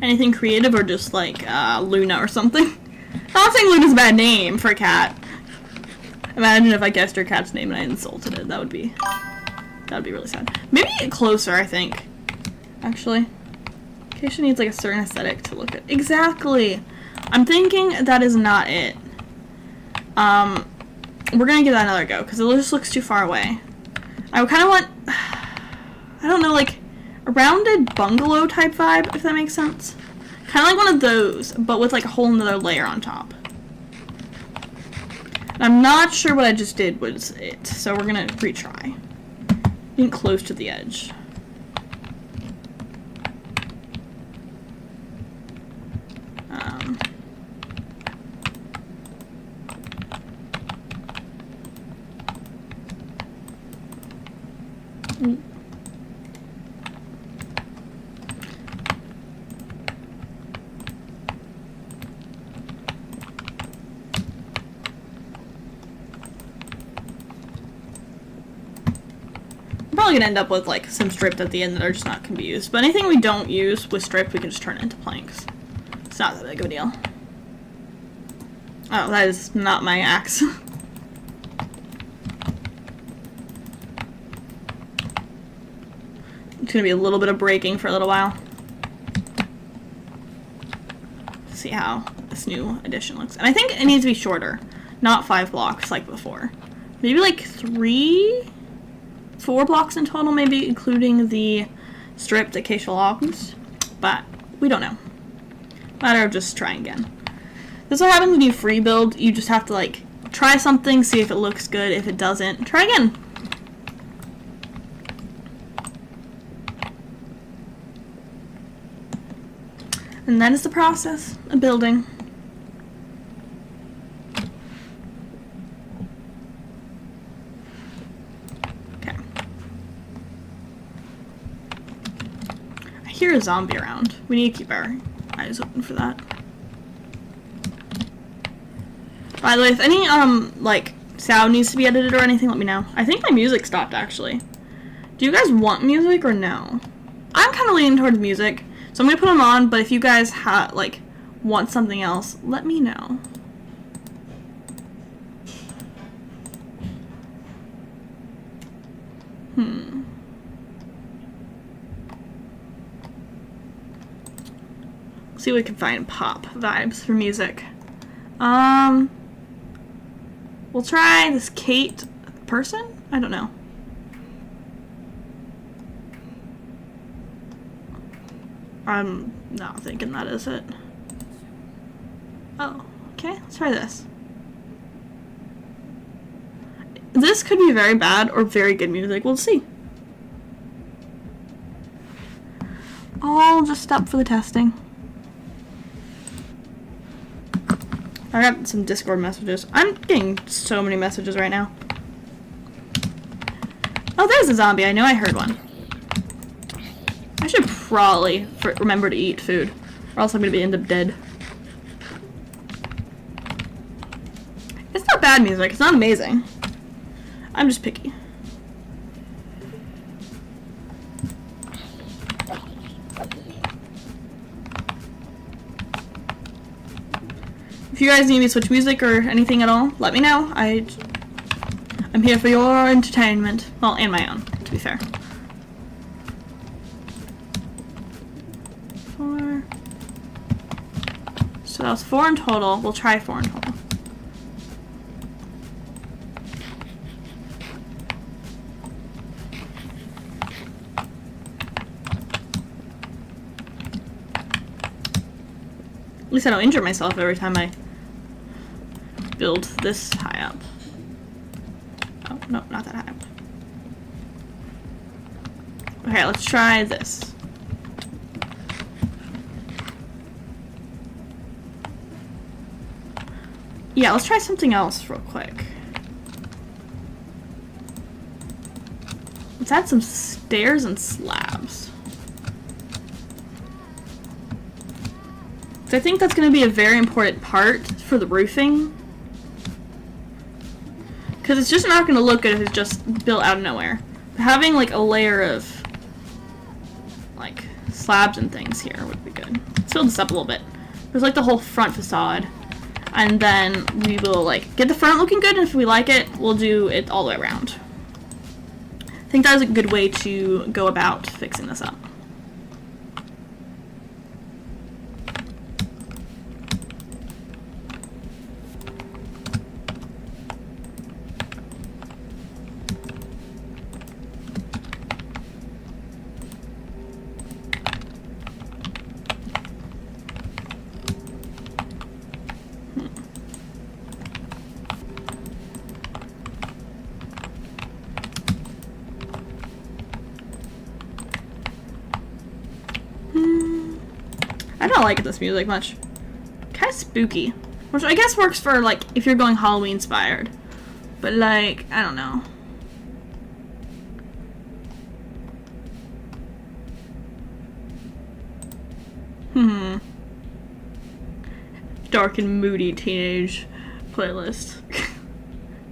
Anything creative or just like Luna or something? I'm not saying Luna's a bad name for a cat. Imagine if I guessed her cat's name and I insulted it. That would be really sad. Maybe closer, I think. Actually. Keisha needs like a certain aesthetic to look at. Exactly! I'm thinking that is not it. We're gonna give that another go, because it just looks too far away. I kind of want, I don't know, like, a rounded bungalow type vibe, if that makes sense. Kind of like one of those, but with like a whole nother layer on top. And I'm not sure what I just did was it, so we're gonna retry. Being close to the edge. Probably gonna end up with like some strips at the end that are just not gonna be used. But anything we don't use with strip, we can just turn it into planks. It's not that big of a deal. Oh, that is not my axe. It's gonna be a little bit of breaking for a little while. See how this new edition looks. And I think it needs to be shorter, not 5 blocks like before. Maybe like 4 blocks in total, maybe, including the strip that Keisha logs. But we don't know. Matter of just trying again. This is what happens when you free build. You just have to like try something, see if it looks good. If it doesn't, try again. And that is the process of building. Okay. I hear a zombie around. We need to keep our eyes open for that. By the way, if any, like, sound needs to be edited or anything, let me know. I think my music stopped, actually. Do you guys want music or no? I'm kind of leaning towards music. So I'm going to put them on, but if you guys like want something else, let me know. See what we can find pop vibes for music. We'll try this Kate person? I don't know. I'm not thinking that is it. Oh, okay, let's try this. This could be very bad or very good music. We'll see. All just up for the testing. I got some Discord messages. I'm getting so many messages right now. Oh, there's a zombie. I know I heard one. I should probably remember to eat food, or else I'm gonna end up dead. It's not bad music. It's not amazing. I'm just picky. If you guys need me to switch music or anything at all, let me know. I'm here for your entertainment. Well, and my own, to be fair. 4. So that was 4 in total. We'll try 4 in total. At least I don't injure myself every time I build this high up. Oh, no, not that high up. Okay, let's try this. Yeah, let's try something else real quick. Let's add some stairs and slabs. So I think that's going to be a very important part for the roofing. Because it's just not going to look good if it's just built out of nowhere. But having like a layer of like slabs and things here would be good. So build this up a little bit. There's like the whole front facade. And then we will like get the front looking good, and if we like it, we'll do it all the way around. I think that is a good way to go about fixing this up. I don't like this music much. Kind of spooky. Which I guess works for, like, if you're going Halloween inspired. But, like, I don't know. Dark and moody teenage playlist.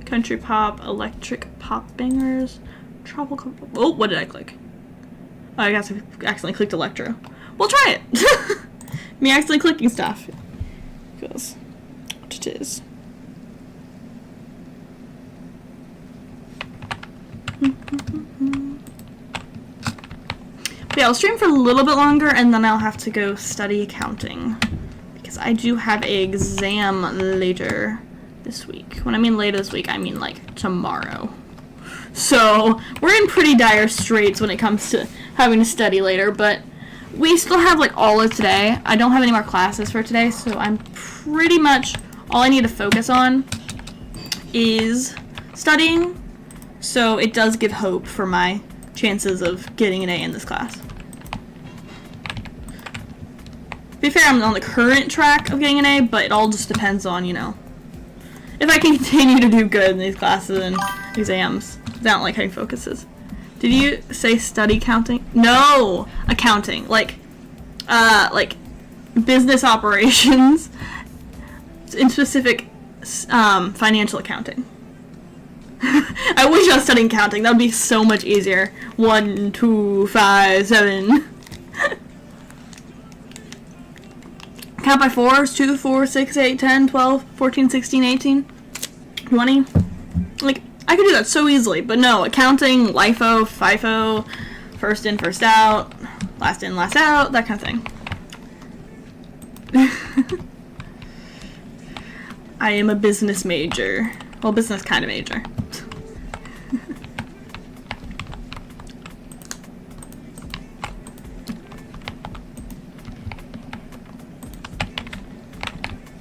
Country pop, electric pop bangers, tropical. Oh, what did I click? Oh, I guess I accidentally clicked electro. We'll try it. Me accidentally clicking stuff. Because what it is. But yeah, I'll stream for a little bit longer and then I'll have to go study accounting. Because I do have an exam later this week. When I mean later this week, I mean like tomorrow. So we're in pretty dire straits when it comes to having to study later, but we still have like all of today. I don't have any more classes for today, so I'm pretty much, all I need to focus on is studying. So it does give hope for my chances of getting an A in this class. To be fair, I'm on the current track of getting an A, but it all just depends on, you know, if I can continue to do good in these classes and exams. I don't like having focuses. Did you say study counting? No! Accounting. Like business operations, in specific, financial accounting. I wish I was studying counting. That would be so much easier. 1, 2, 5, 7. Count by 4s. 2, 4, 6, 8, 10, 12, 14, 16, 18, 20. Like, I could do that so easily, but no, accounting, LIFO, FIFO, first in, first out, last in, last out, that kind of thing. I am a business major. Well, business kind of major.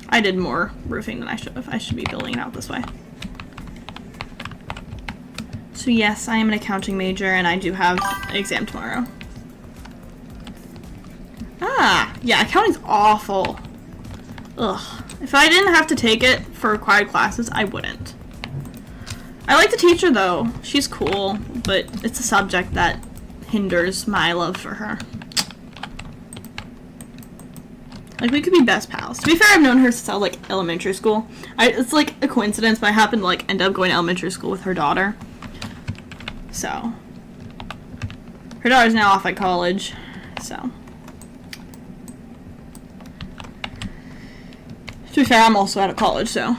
I did more roofing than I should have. I should be building it out this way. So yes, I am an accounting major, and I do have an exam tomorrow. Ah, yeah, accounting's awful. Ugh. If I didn't have to take it for required classes, I wouldn't. I like the teacher, though. She's cool, but it's a subject that hinders my love for her. Like, we could be best pals. To be fair, I've known her since I was, like, elementary school. It's, like, a coincidence, but I happened to, like, end up going to elementary school with her daughter. So, her daughter's now off at college, so. To be fair, I'm also out of college, so.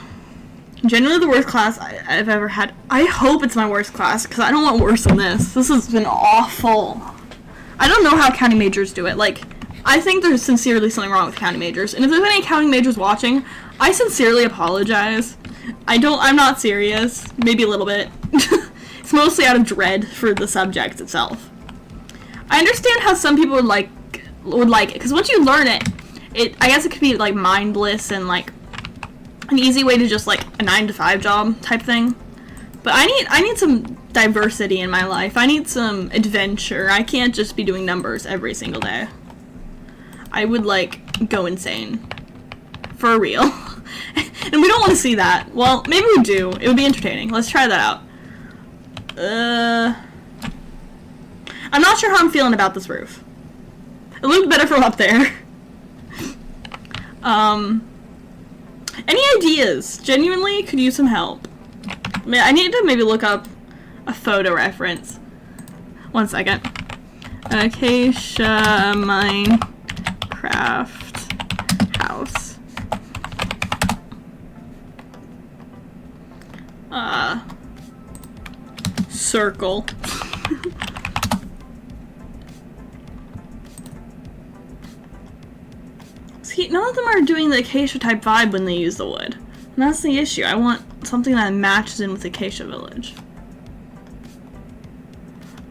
Generally the worst class I've ever had. I hope it's my worst class, because I don't want worse than this. This has been awful. I don't know how accounting majors do it. Like, I think there's sincerely something wrong with accounting majors. And if there's any accounting majors watching, I sincerely apologize. I'm not serious. Maybe a little bit. It's mostly out of dread for the subject itself. I understand how some people would like it, because once you learn it, I guess it could be like mindless and like an easy way to just like a 9-to-5 job type thing. But I need some diversity in my life. I need some adventure. I can't just be doing numbers every single day. I would like go insane. For real. And we don't want to see that. Well, maybe we do. It would be entertaining. Let's try that out. I'm not sure how I'm feeling about this roof. It looked better from up there. Any ideas? Genuinely could use some help. I need to maybe look up a photo reference. 1 second. Acacia Minecraft house. Circle. See, none of them are doing the acacia type vibe when they use the wood. And that's the issue. I want something that matches in with Acacia Village.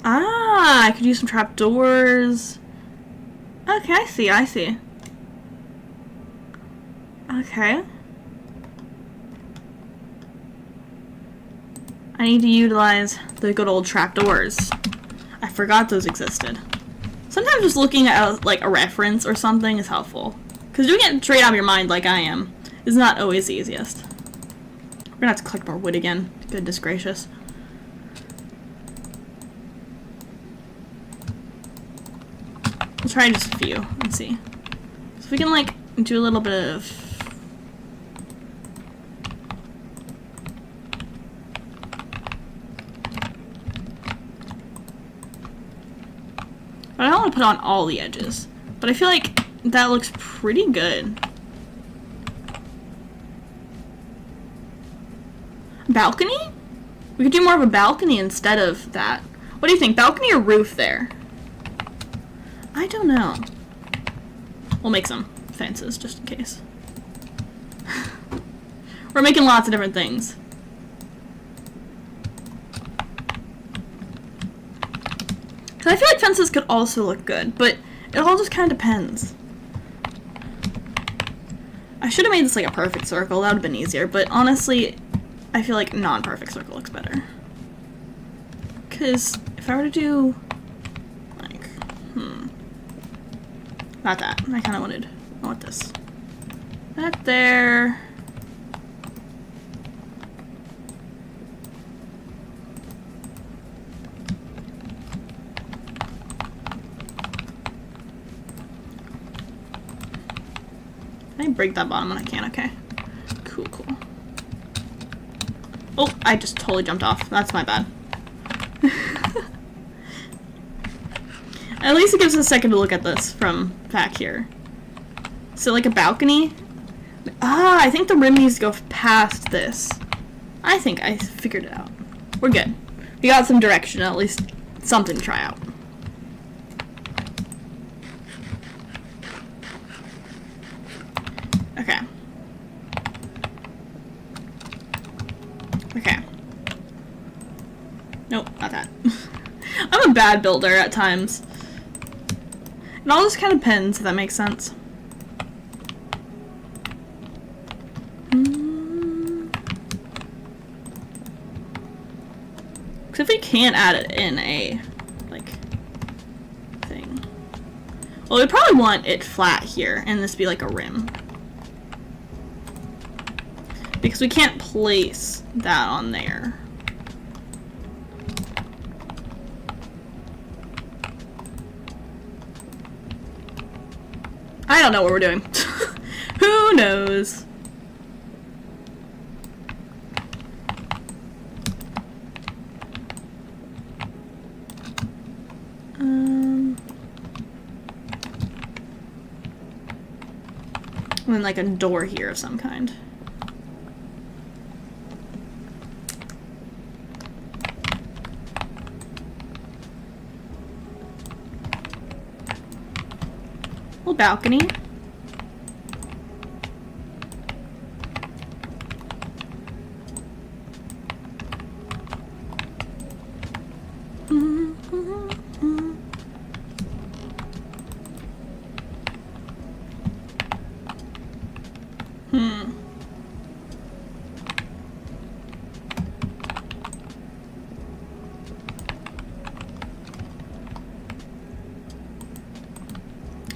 Ah, I could use some trapdoors. Okay, I see, I see. Okay. I need to utilize the good old trapdoors. I forgot those existed. Sometimes just looking at like a reference or something is helpful. Because doing it straight out of your mind like I am is not always the easiest. We're gonna have to collect more wood again. Goodness gracious. We'll try just a few and see. So if we can like do a little bit of I don't want to put on all the edges, but I feel like that looks pretty good. Balcony? We could do more of a balcony instead of that. What do you think? Balcony or roof there? I don't know. We'll make some fences just in case. We're making lots of different things. I feel like fences could also look good, but it all just kind of depends. I should have made this like a perfect circle, that would have been easier, but honestly, I feel like non-perfect circle looks better. Because if I were to do, like, not that. I kind of want this. That there. Can I break that bottom when I can? Okay. Cool, cool. Oh, I just totally jumped off. That's my bad. At least it gives us a second to look at this from back here. So like a balcony? Ah, I think the rim needs to go past this. I think I figured it out. We're good. We got some direction, at least something to try out. Okay. Okay. Nope, not that. I'm a bad builder at times. It all just kind of depends, if that makes sense. Because if we can't add it in a, like, thing. Well, we probably want it flat here, and this be like a rim. Because we can't place that on there. I don't know what we're doing. Who knows? And then like a door here of some kind. Little balcony.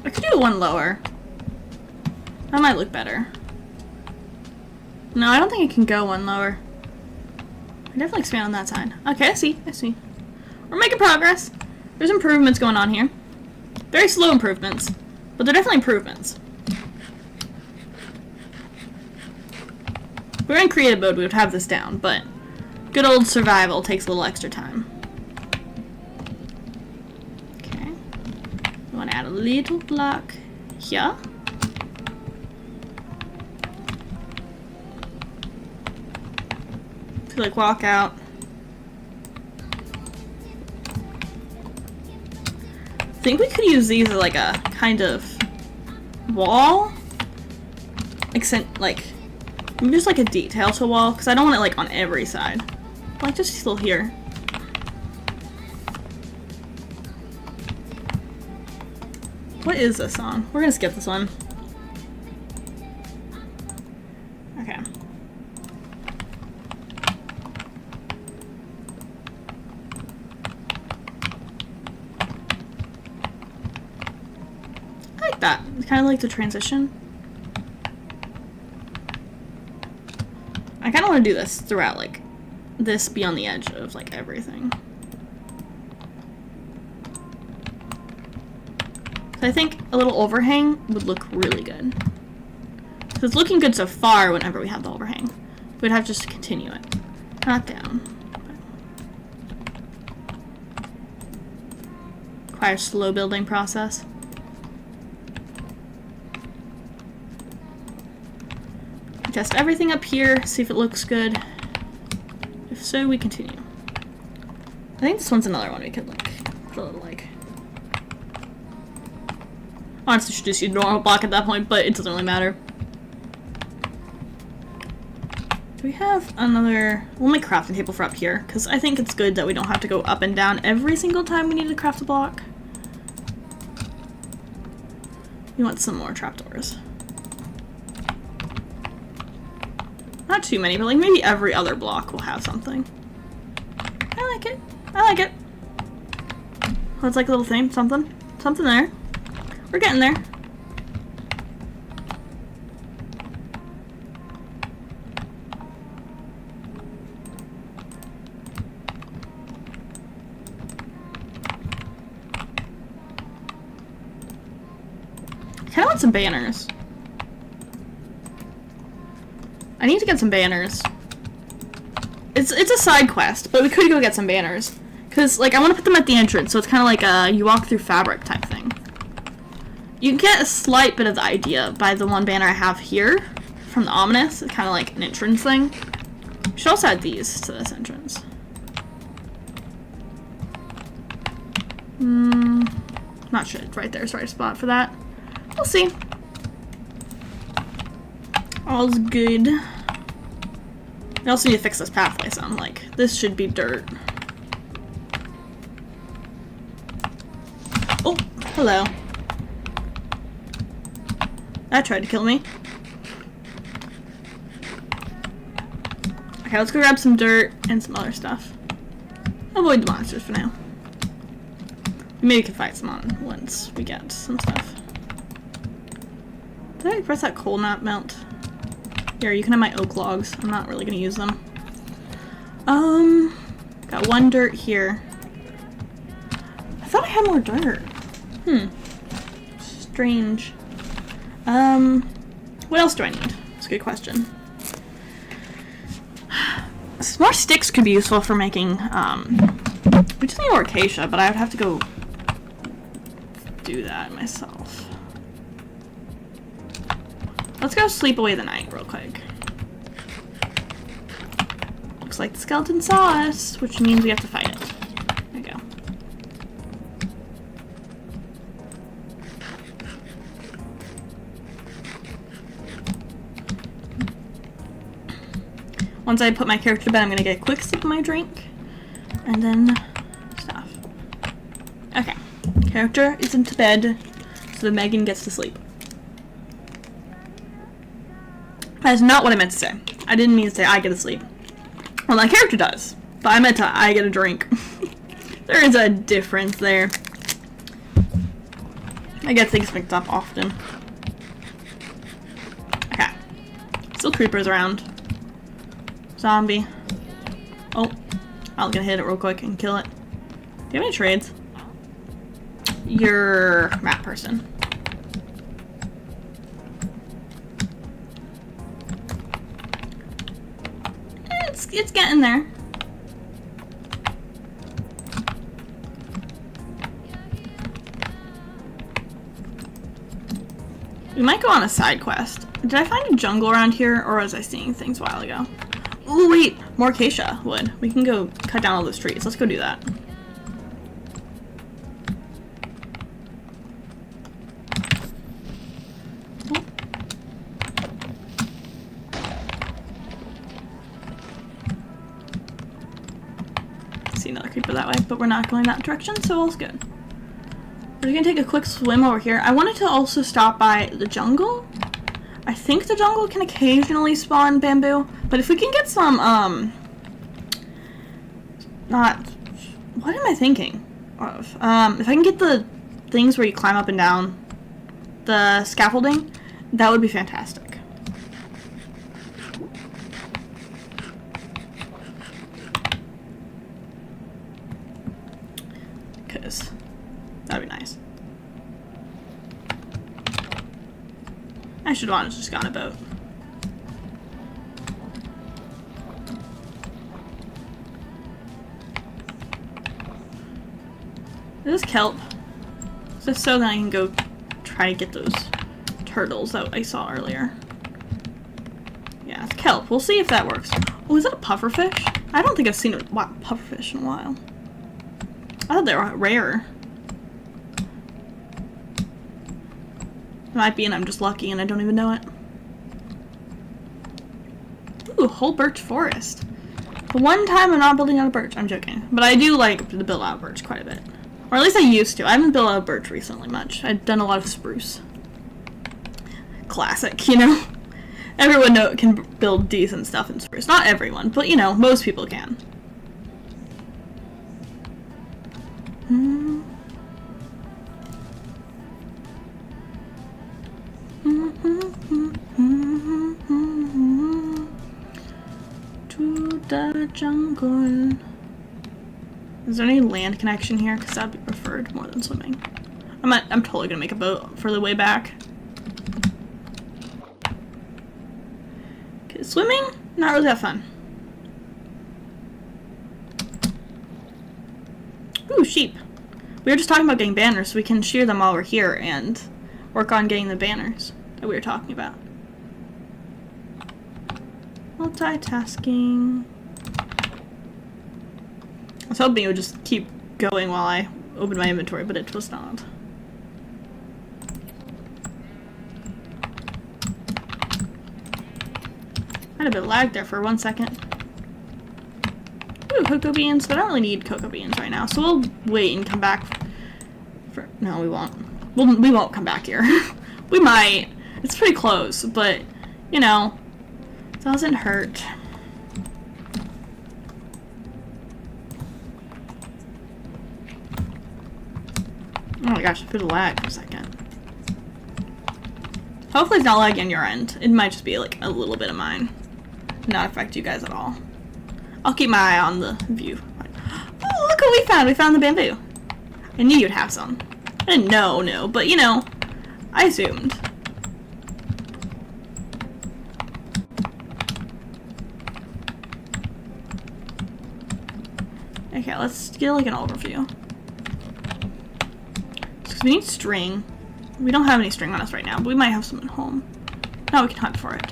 I could do one lower. That might look better. No, I don't think I can go one lower. I definitely expand on that side. Okay, I see. I see. We're making progress. There's improvements going on here. Very slow improvements, but they're definitely improvements. If we're in creative mode, we would have this down, but good old survival takes a little extra time. Okay. We want to add a little block here. like walk out. I think we could use these as like a kind of wall. Like just like a detail to a wall, because I don't want it like on every side. Like just still here. What is this song? We're gonna skip this one. Okay. I like that. It's kind of like the transition. I kind of want to do this throughout, like, this be on the edge of, like, everything. So I think a little overhang would look really good. So it's looking good so far whenever we have the overhang. We'd have just to continue it. Not down. Requires slow building process. Test everything up here, see if it looks good. If so, we continue. I think this one's another one we could like, put a little like. Honestly, should just use normal block at that point, but it doesn't really matter. Do we have another? We'll make a crafting table for up here, because I think it's good that we don't have to go up and down every single time we need to craft a block. We want some more trapdoors. Not too many, but like maybe every other block will have something. I like it. I like it. Oh, it's like a little thing. Something there. We're getting there. I kind of want some banners. I need to get some banners. It's a side quest, but we could go get some banners. Because, like, I want to put them at the entrance, so it's kind of like a you walk through fabric type thing. You can get a slight bit of the idea by the one banner I have here from the Ominous. It's kind of like an entrance thing. We should also add these to this entrance. Not sure. Right there's the right spot for that. We'll see. All's good. I also need to fix this pathway, so I'm like, this should be dirt. Oh, hello. That tried to kill me. Okay, let's go grab some dirt and some other stuff. Avoid the monsters for now. Maybe we can fight some on once we get some stuff. Did I press that coal not melt? Here, you can have my oak logs. I'm not really gonna use them. Got one dirt here. I thought I had more dirt. Strange. What else do I need? That's a good question. Some more sticks could be useful for making, we just need more acacia, but I would have to go do that myself. Let's go sleep away the night real quick. Looks like the skeleton saw us, which means we have to fight it. There we go. Once I put my character to bed, I'm gonna get a quick sip of my drink, and then stuff. Okay, character is into bed, so that Megan gets to sleep. That's not what I meant to say. I didn't mean to say I get to sleep. Well, my character does, but I meant to I get a drink. There is a difference there. I get things mixed up often. Okay. Still creepers around. Zombie. Oh. I'm gonna hit it real quick and kill it. Do you have any trades? You're a map person. It's getting there. We might go on a side quest. Did I find a jungle around here, or was I seeing things a while ago? Oh wait, more acacia wood. We can go cut down all those trees. Let's go do that. See another creeper that way, but we're not going that direction, so all's good. We're gonna take a quick swim over here. I wanted to also stop by the jungle. I think the jungle can occasionally spawn bamboo, but if we can get some, what am I thinking of? If I can get the things where you climb up and down the scaffolding, that would be fantastic. Because that'd be nice. I should have just gone a boat. Is this kelp? Just so that I can go try to get those turtles that I saw earlier. Yeah, it's kelp. We'll see if that works. Oh, is that a pufferfish? I don't think I've seen a pufferfish in a while. I thought they were rare. It might be, and I'm just lucky and I don't even know it. Ooh, whole birch forest. The one time I'm not building out a birch. I'm joking. But I do like to build out birch quite a bit. Or at least I used to. I haven't built out birch recently much. I've done a lot of spruce. Classic, you know? Everyone can build decent stuff in spruce. Not everyone, but you know, most people can. To the jungle. Is there any land connection here? Because that'd be preferred more than swimming. I'm totally gonna make a boat for the way back. Okay, swimming, not really that fun. Ooh, sheep. We were just talking about getting banners, so we can shear them while we're here and work on getting the banners that we were talking about. Multitasking. I was hoping it would just keep going while I opened my inventory, but it was not. I had a bit of lag there for 1 second. Ooh, cocoa beans, but I don't really need cocoa beans right now, so we'll wait and come back for... No, we won't. We won't come back here. We might. It's pretty close, but, you know, it doesn't hurt. Oh my gosh, I put a lag for a second. Hopefully it's not lagging on your end. It might just be like a little bit of mine. Not affect you guys at all. I'll keep my eye on the view. Oh, look what we found! We found the bamboo. I knew you'd have some. I didn't know, no, but you know, I assumed. Okay, let's get like an overview. Because we need string. We don't have any string on us right now, but we might have some at home. Now we can hunt for it.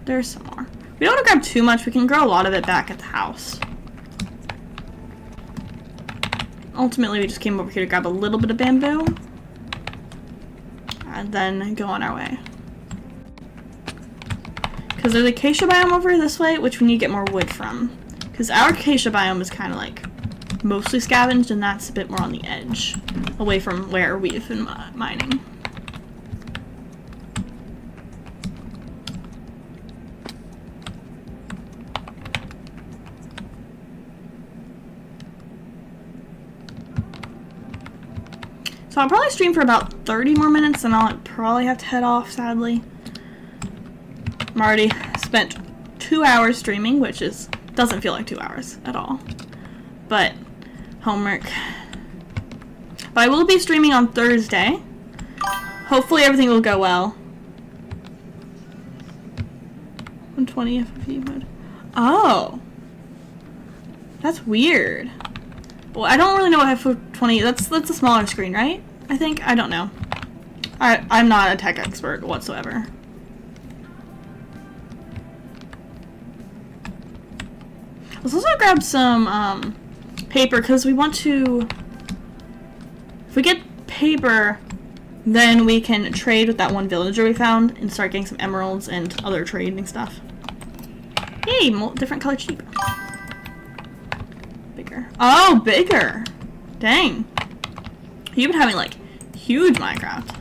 There's some more. We don't want to grab too much. We can grow a lot of it back at the house. Ultimately, we just came over here to grab a little bit of bamboo. And then go on our way. Because there's a acacia biome over this way, which we need to get more wood from. Because our acacia biome is kind of like mostly scavenged, and that's a bit more on the edge. Away from where we've been mining. So I'll probably stream for about 30 more minutes, and I'll probably have to head off, sadly. I'm already spent 2 hours streaming, which doesn't feel like 2 hours at all. But, homework. But I will be streaming on Thursday. Hopefully everything will go well. 120 FFP mode. Oh. That's weird. Well, I don't really know what F20... That's a smaller screen, right? I think? I don't know. I'm not a tech expert whatsoever. Let's also grab some paper, because we want to... If we get paper, then we can trade with that one villager we found and start getting some emeralds and other trading stuff. Yay! Different color sheep. Bigger. Oh, bigger! Dang. You've been having, like, huge Minecraft.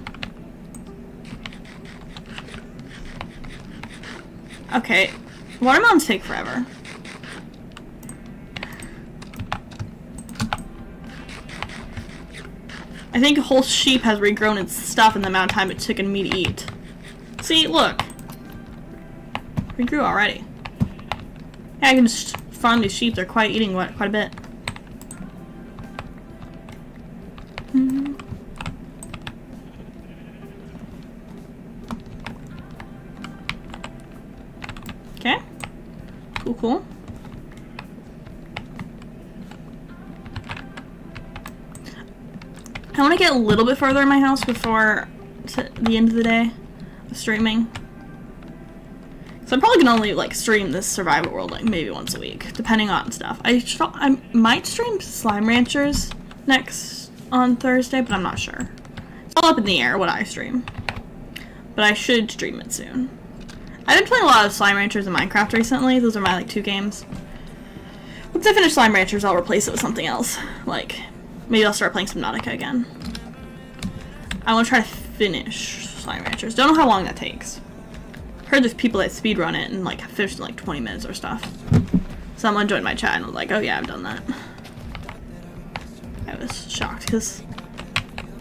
Okay. Watermelons take forever. I think a whole sheep has regrown its stuff in the amount of time it took me to eat. See, look. Regrew already. Yeah, I can just farm these sheep. They're quite eating quite a bit. Okay. Cool, cool. I want to get a little bit further in my house before the end of the day of streaming. So I'm probably gonna only like stream this survival world like maybe once a week, depending on stuff. I might stream Slime Ranchers next on Thursday, but I'm not sure. It's all up in the air what I stream, but I should stream it soon. I've been playing a lot of Slime Ranchers and Minecraft recently. Those are my like 2 games. Once I finish Slime Ranchers, I'll replace it with something else. Like, maybe I'll start playing some Nautica again. I want to try to finish Slime Ranchers. Don't know how long that takes. Heard there's people that speedrun it and like finish in like 20 minutes or stuff. Someone joined my chat and was like, oh yeah, I've done that. I was shocked because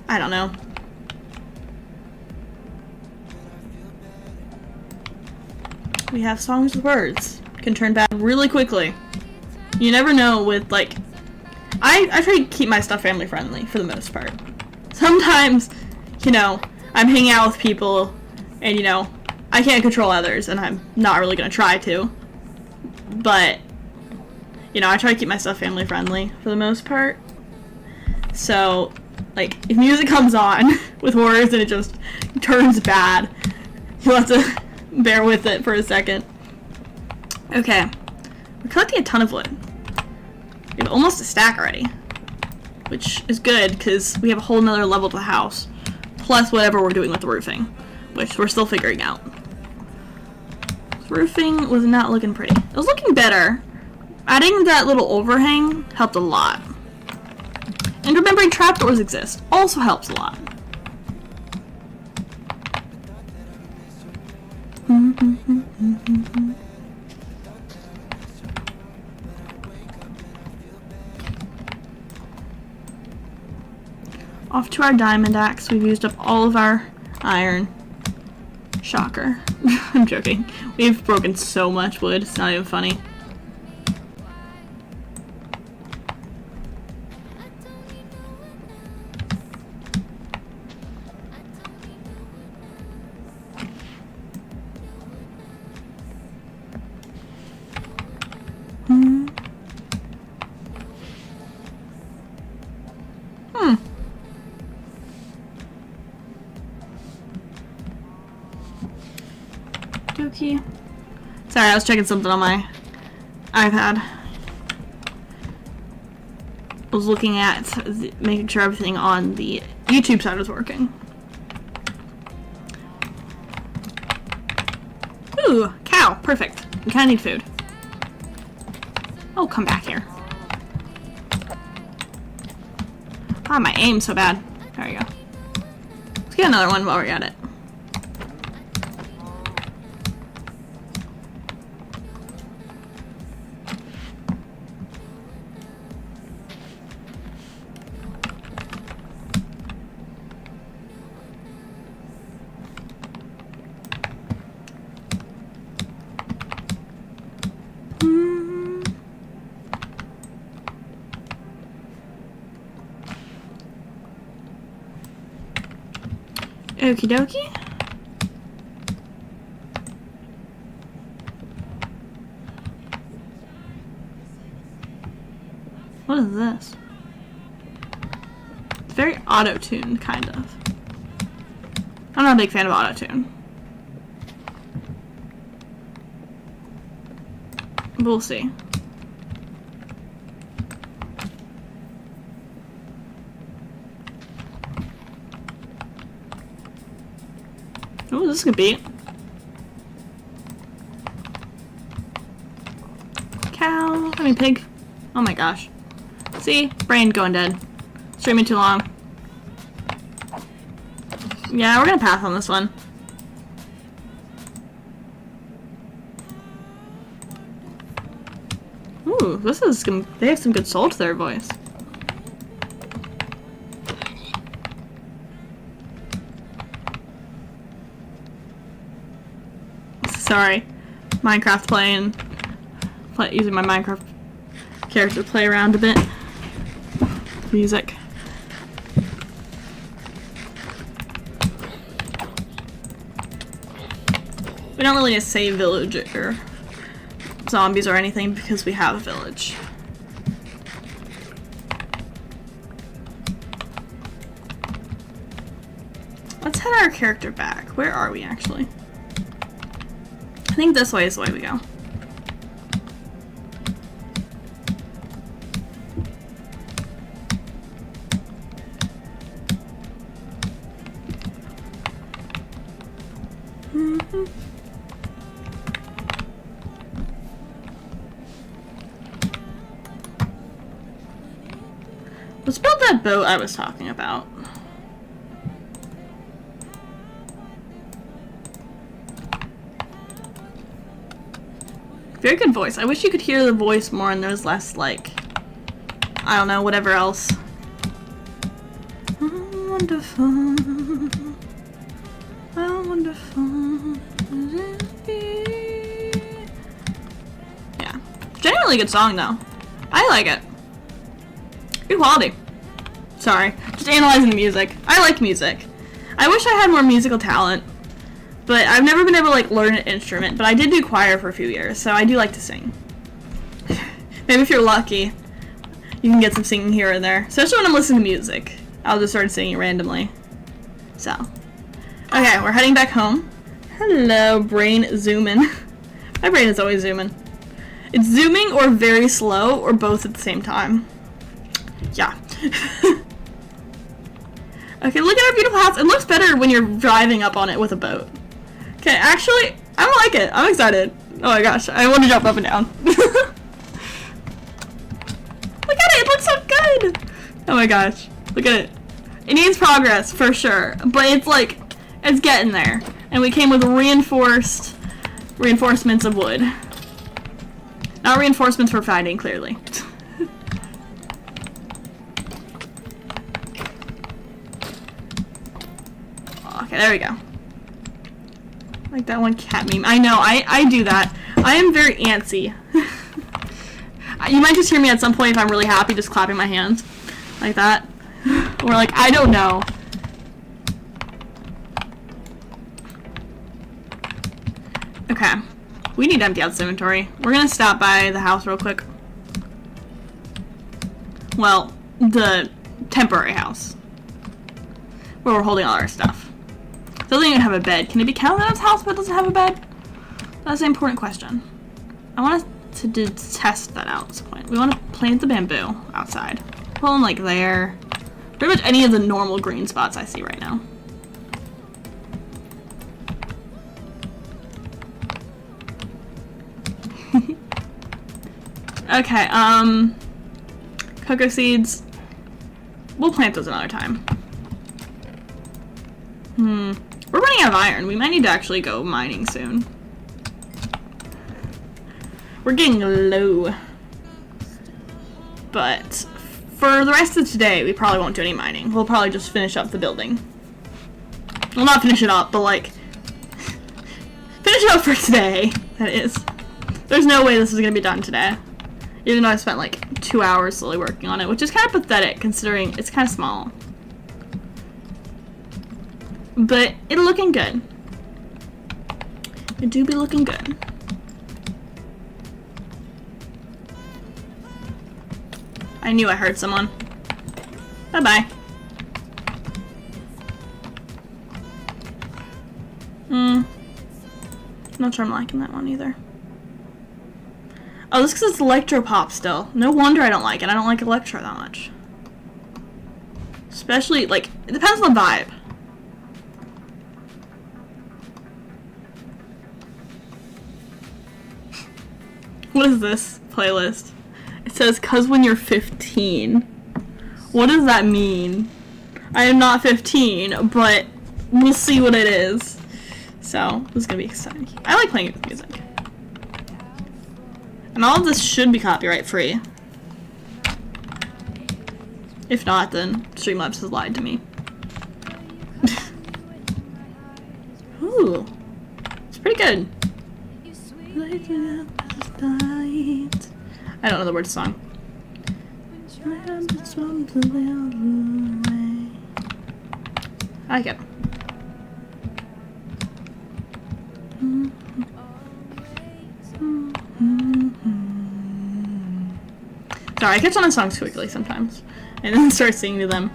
I don't know. We have songs with words. Can turn bad really quickly. You never know with like... I try to keep my stuff family friendly for the most part. Sometimes, you know, I'm hanging out with people and, you know, I can't control others and I'm not really going to try to. But, you know, I try to keep my stuff family friendly for the most part. So, like, if music comes on with words and it just turns bad, you'll have to bear with it for a second. Okay. We're collecting a ton of wood. We have almost a stack already, which is good because we have a whole nother level to the house, plus whatever we're doing with the roofing, which we're still figuring out. The roofing was not looking pretty. It was looking better. Adding that little overhang helped a lot. And remembering trapdoors exist also helps a lot. Off to our diamond axe. We've used up all of our iron. Shocker. I'm joking. We've broken so much wood, it's not even funny. Dokie. Sorry, I was checking something on my iPad. I was looking at making sure everything on the YouTube side was working. Ooh, cow. Perfect. We kind of need food. Oh, come back here. Ah, my aim's so bad. There we go. Let's get another one while we're at it. Okie dokie. What is this? It's very auto-tuned, kind of. I'm not a big fan of auto-tune. But we'll see. Ooh, this could be. Cow. I mean, pig. Oh my gosh. See? Brain going dead. Streaming too long. Yeah, we're gonna pass on this one. Ooh, this is. They have some good soul to their voice. Sorry. Minecraft playing. Using my Minecraft character to play around a bit. Music. We don't really need to say village or zombies or anything because we have a village. Let's head our character back. Where are we actually? I think this way is the way we go. Let's build that boat I was talking about. Very good voice. I wish you could hear the voice more and there's less, like, I don't know, whatever else. Oh, wonderful. How wonderful is it be? Yeah. Genuinely good song, though. I like it. Good quality. Sorry. Just analyzing the music. I like music. I wish I had more musical talent. But I've never been able to, like, learn an instrument. But I did do choir for a few years, so I do like to sing. Maybe if you're lucky, you can get some singing here and there. Especially when I'm listening to music. I'll just start singing randomly. So. Okay, we're heading back home. Hello, brain zooming. My brain is always zooming. It's zooming or very slow or both at the same time. Yeah. Okay, look at our beautiful house. It looks better when you're driving up on it with a boat. Okay, actually, I like it. I'm excited. Oh my gosh, I want to jump up and down. Look at it, it looks so good. Oh my gosh, look at it. It needs progress, for sure. But it's like, it's getting there. And we came with reinforcements of wood. Not reinforcements for fighting, clearly. Okay, there we go. Like that one cat meme. I know, I do that. I am very antsy. You might just hear me at some point if I'm really happy just clapping my hands. Like that. Or like, I don't know. Okay. We need to empty out this inventory. We're gonna stop by the house real quick. Well, the temporary house. Where we're holding all our stuff. It doesn't even have a bed. Can it be counted as a house but doesn't have a bed? That's an important question. I want us to test that out at some point. We want to plant the bamboo outside. Pull them like there. Pretty much any of the normal green spots I see right now. Okay, cocoa seeds. We'll plant those another time. We're running out of iron. We might need to actually go mining soon. We're getting low. But for the rest of today, we probably won't do any mining. We'll probably just finish up the building. Well, not finish it up, but like finish it up for today. That is. There's no way this is gonna be done today. Even though I spent like 2 hours slowly working on it, which is kind of pathetic considering it's kind of small. But it's looking good. It do be looking good. I knew I heard someone. Bye-bye. Not sure I'm liking that one either. Oh, this is because it's Electro-Pop still. No wonder I don't like it. I don't like Electro that much. Especially, like, it depends on the vibe. What is this playlist? It says, "'Cause when you're 15." What does that mean? I am not 15, but we'll see what it is. So, this is gonna be exciting. I like playing with music. And all of this should be copyright free. If not, then Streamlabs has lied to me. Ooh. It's pretty good. I don't know the words to the song. I like it. Sorry, I catch on to songs quickly sometimes, and then start singing to them.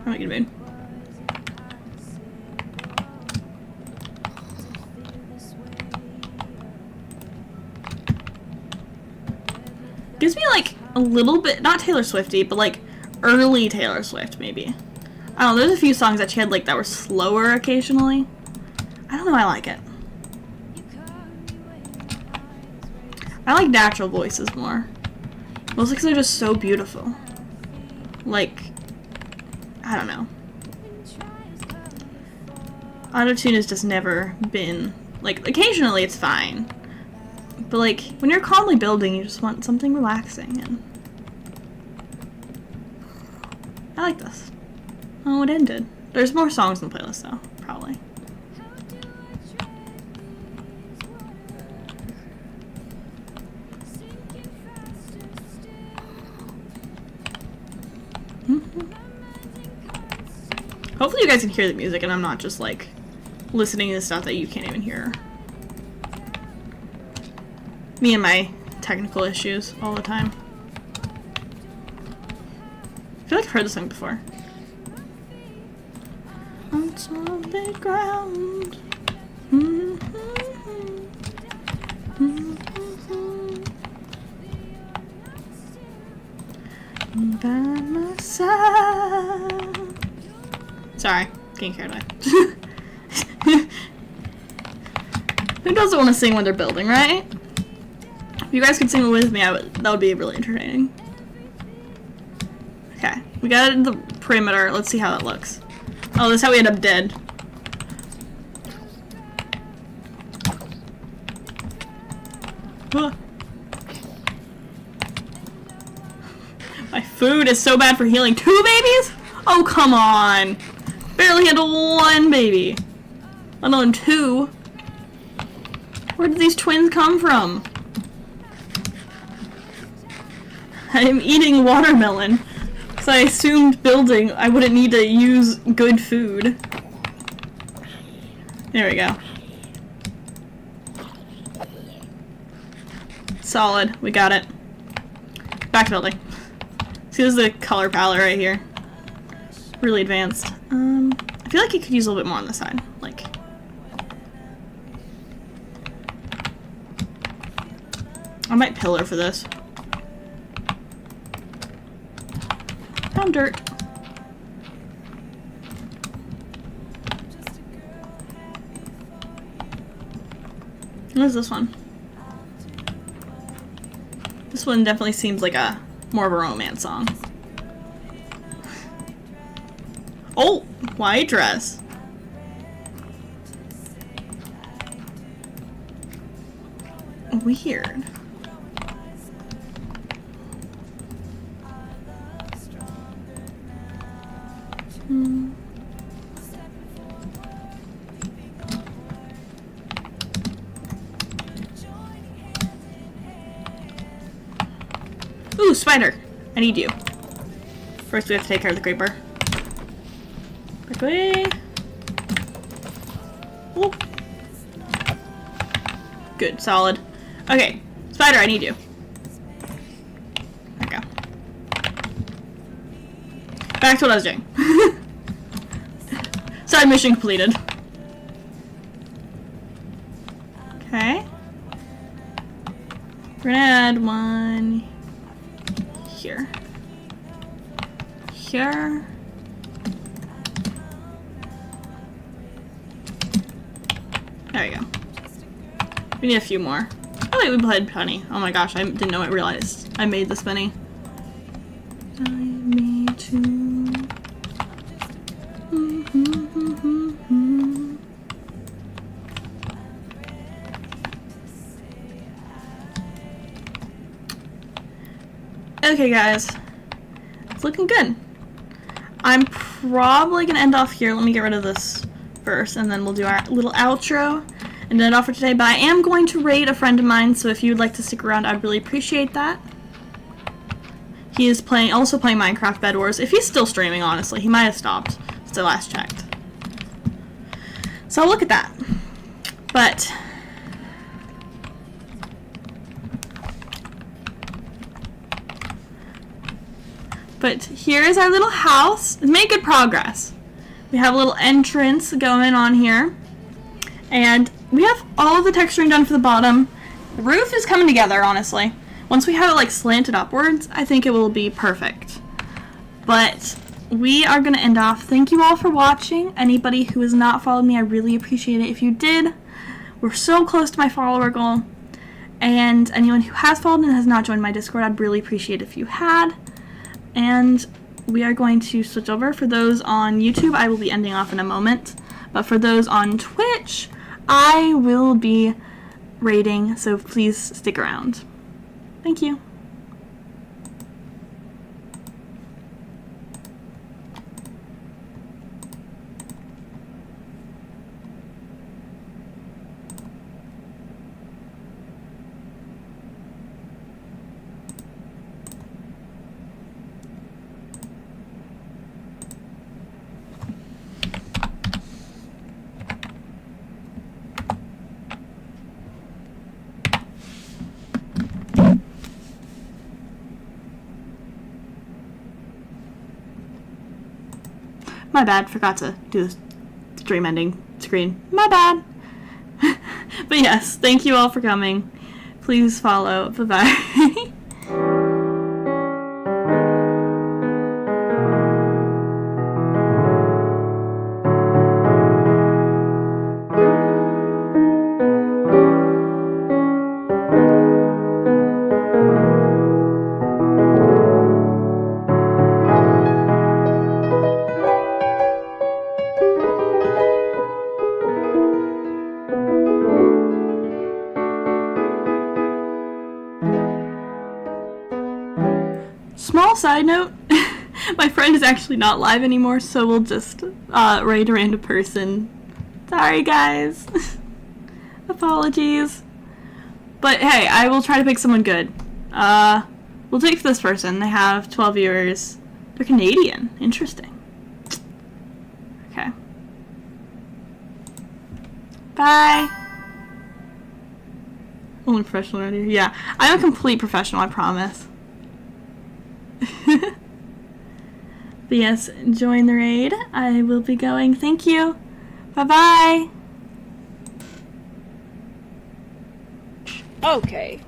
I'm not in a mood. Gives me like a little bit, not Taylor Swifty, but like early Taylor Swift maybe. I don't know, there's a few songs that she had like that were slower occasionally. I don't know, I like it. I like natural voices more. Mostly because they're just so beautiful. Like, I don't know. Autotune has just never been, like, occasionally it's fine. But like, when you're calmly building, you just want something relaxing, and I like this. Oh, it ended. There's more songs in the playlist though, probably. Hopefully you guys can hear the music and I'm not just like listening to stuff that you can't even hear. Me and my technical issues all the time. I feel like I've heard this song before. On solid ground. By my side. Sorry, getting carried away. Who doesn't want to sing when they're building, right? If you guys could sing with me, that would be really entertaining. Okay, we got the perimeter. Let's see how that looks. Oh, this is how we end up dead. My food is so bad for healing. 2 babies? Oh, come on. Barely handle 1 baby. Let alone 2. Where did these twins come from? I'm eating watermelon. Because I assumed building, I wouldn't need to use good food. There we go. Solid. We got it. Back to building. See, this is the color palette right here. Really advanced. I feel like it could use a little bit more on the side. Like, I might pillar for this. Found dirt. What is this one? This one definitely seems like a more of a romance song. Oh, white dress. Weird. Ooh, spider! I need you. First we have to take care of the creeper. Quickly. Ooh. Good, solid. Okay, spider, I need you. There we go. Back to what I was doing. Side mission completed. Okay. We're gonna add one here. Here. There we go. We need a few more. Oh wait, we played Penny. Oh my gosh, I didn't know I realized I made this Penny. I made two. Okay guys, it's looking good. I'm probably gonna end off here. Let me get rid of this first, and then we'll do our little outro and end off for today. But I am going to raid a friend of mine, so if you'd like to stick around, I'd really appreciate that. He is also playing Minecraft Bed Wars. If he's still streaming, honestly, he might have stopped since I last checked. So I'll look at that. But here is our little house. It's made good progress. We have a little entrance going on here. And we have all of the texturing done for the bottom. The roof is coming together, honestly. Once we have it like slanted upwards, I think it will be perfect. But we are going to end off. Thank you all for watching. Anybody who has not followed me, I really appreciate it if you did. We're so close to my follower goal. And anyone who has followed and has not joined my Discord, I'd really appreciate it if you had. And we are going to switch over. For those on YouTube, I will be ending off in a moment. But for those on Twitch, I will be raiding, so please stick around. Thank you. My bad, forgot to do the stream ending screen. My bad. But yes, thank you all for coming. Please follow. Bye-bye. Small side note, my friend is actually not live anymore, so we'll just raid a random person. Sorry guys. Apologies. But hey, I will try to pick someone good. We'll take this person. They have 12 viewers. They're Canadian. Interesting. Okay. Bye. Only professional right here. Yeah, I'm a complete professional, I promise. But yes, join the raid. I will be going. Thank you. Bye-bye. Okay.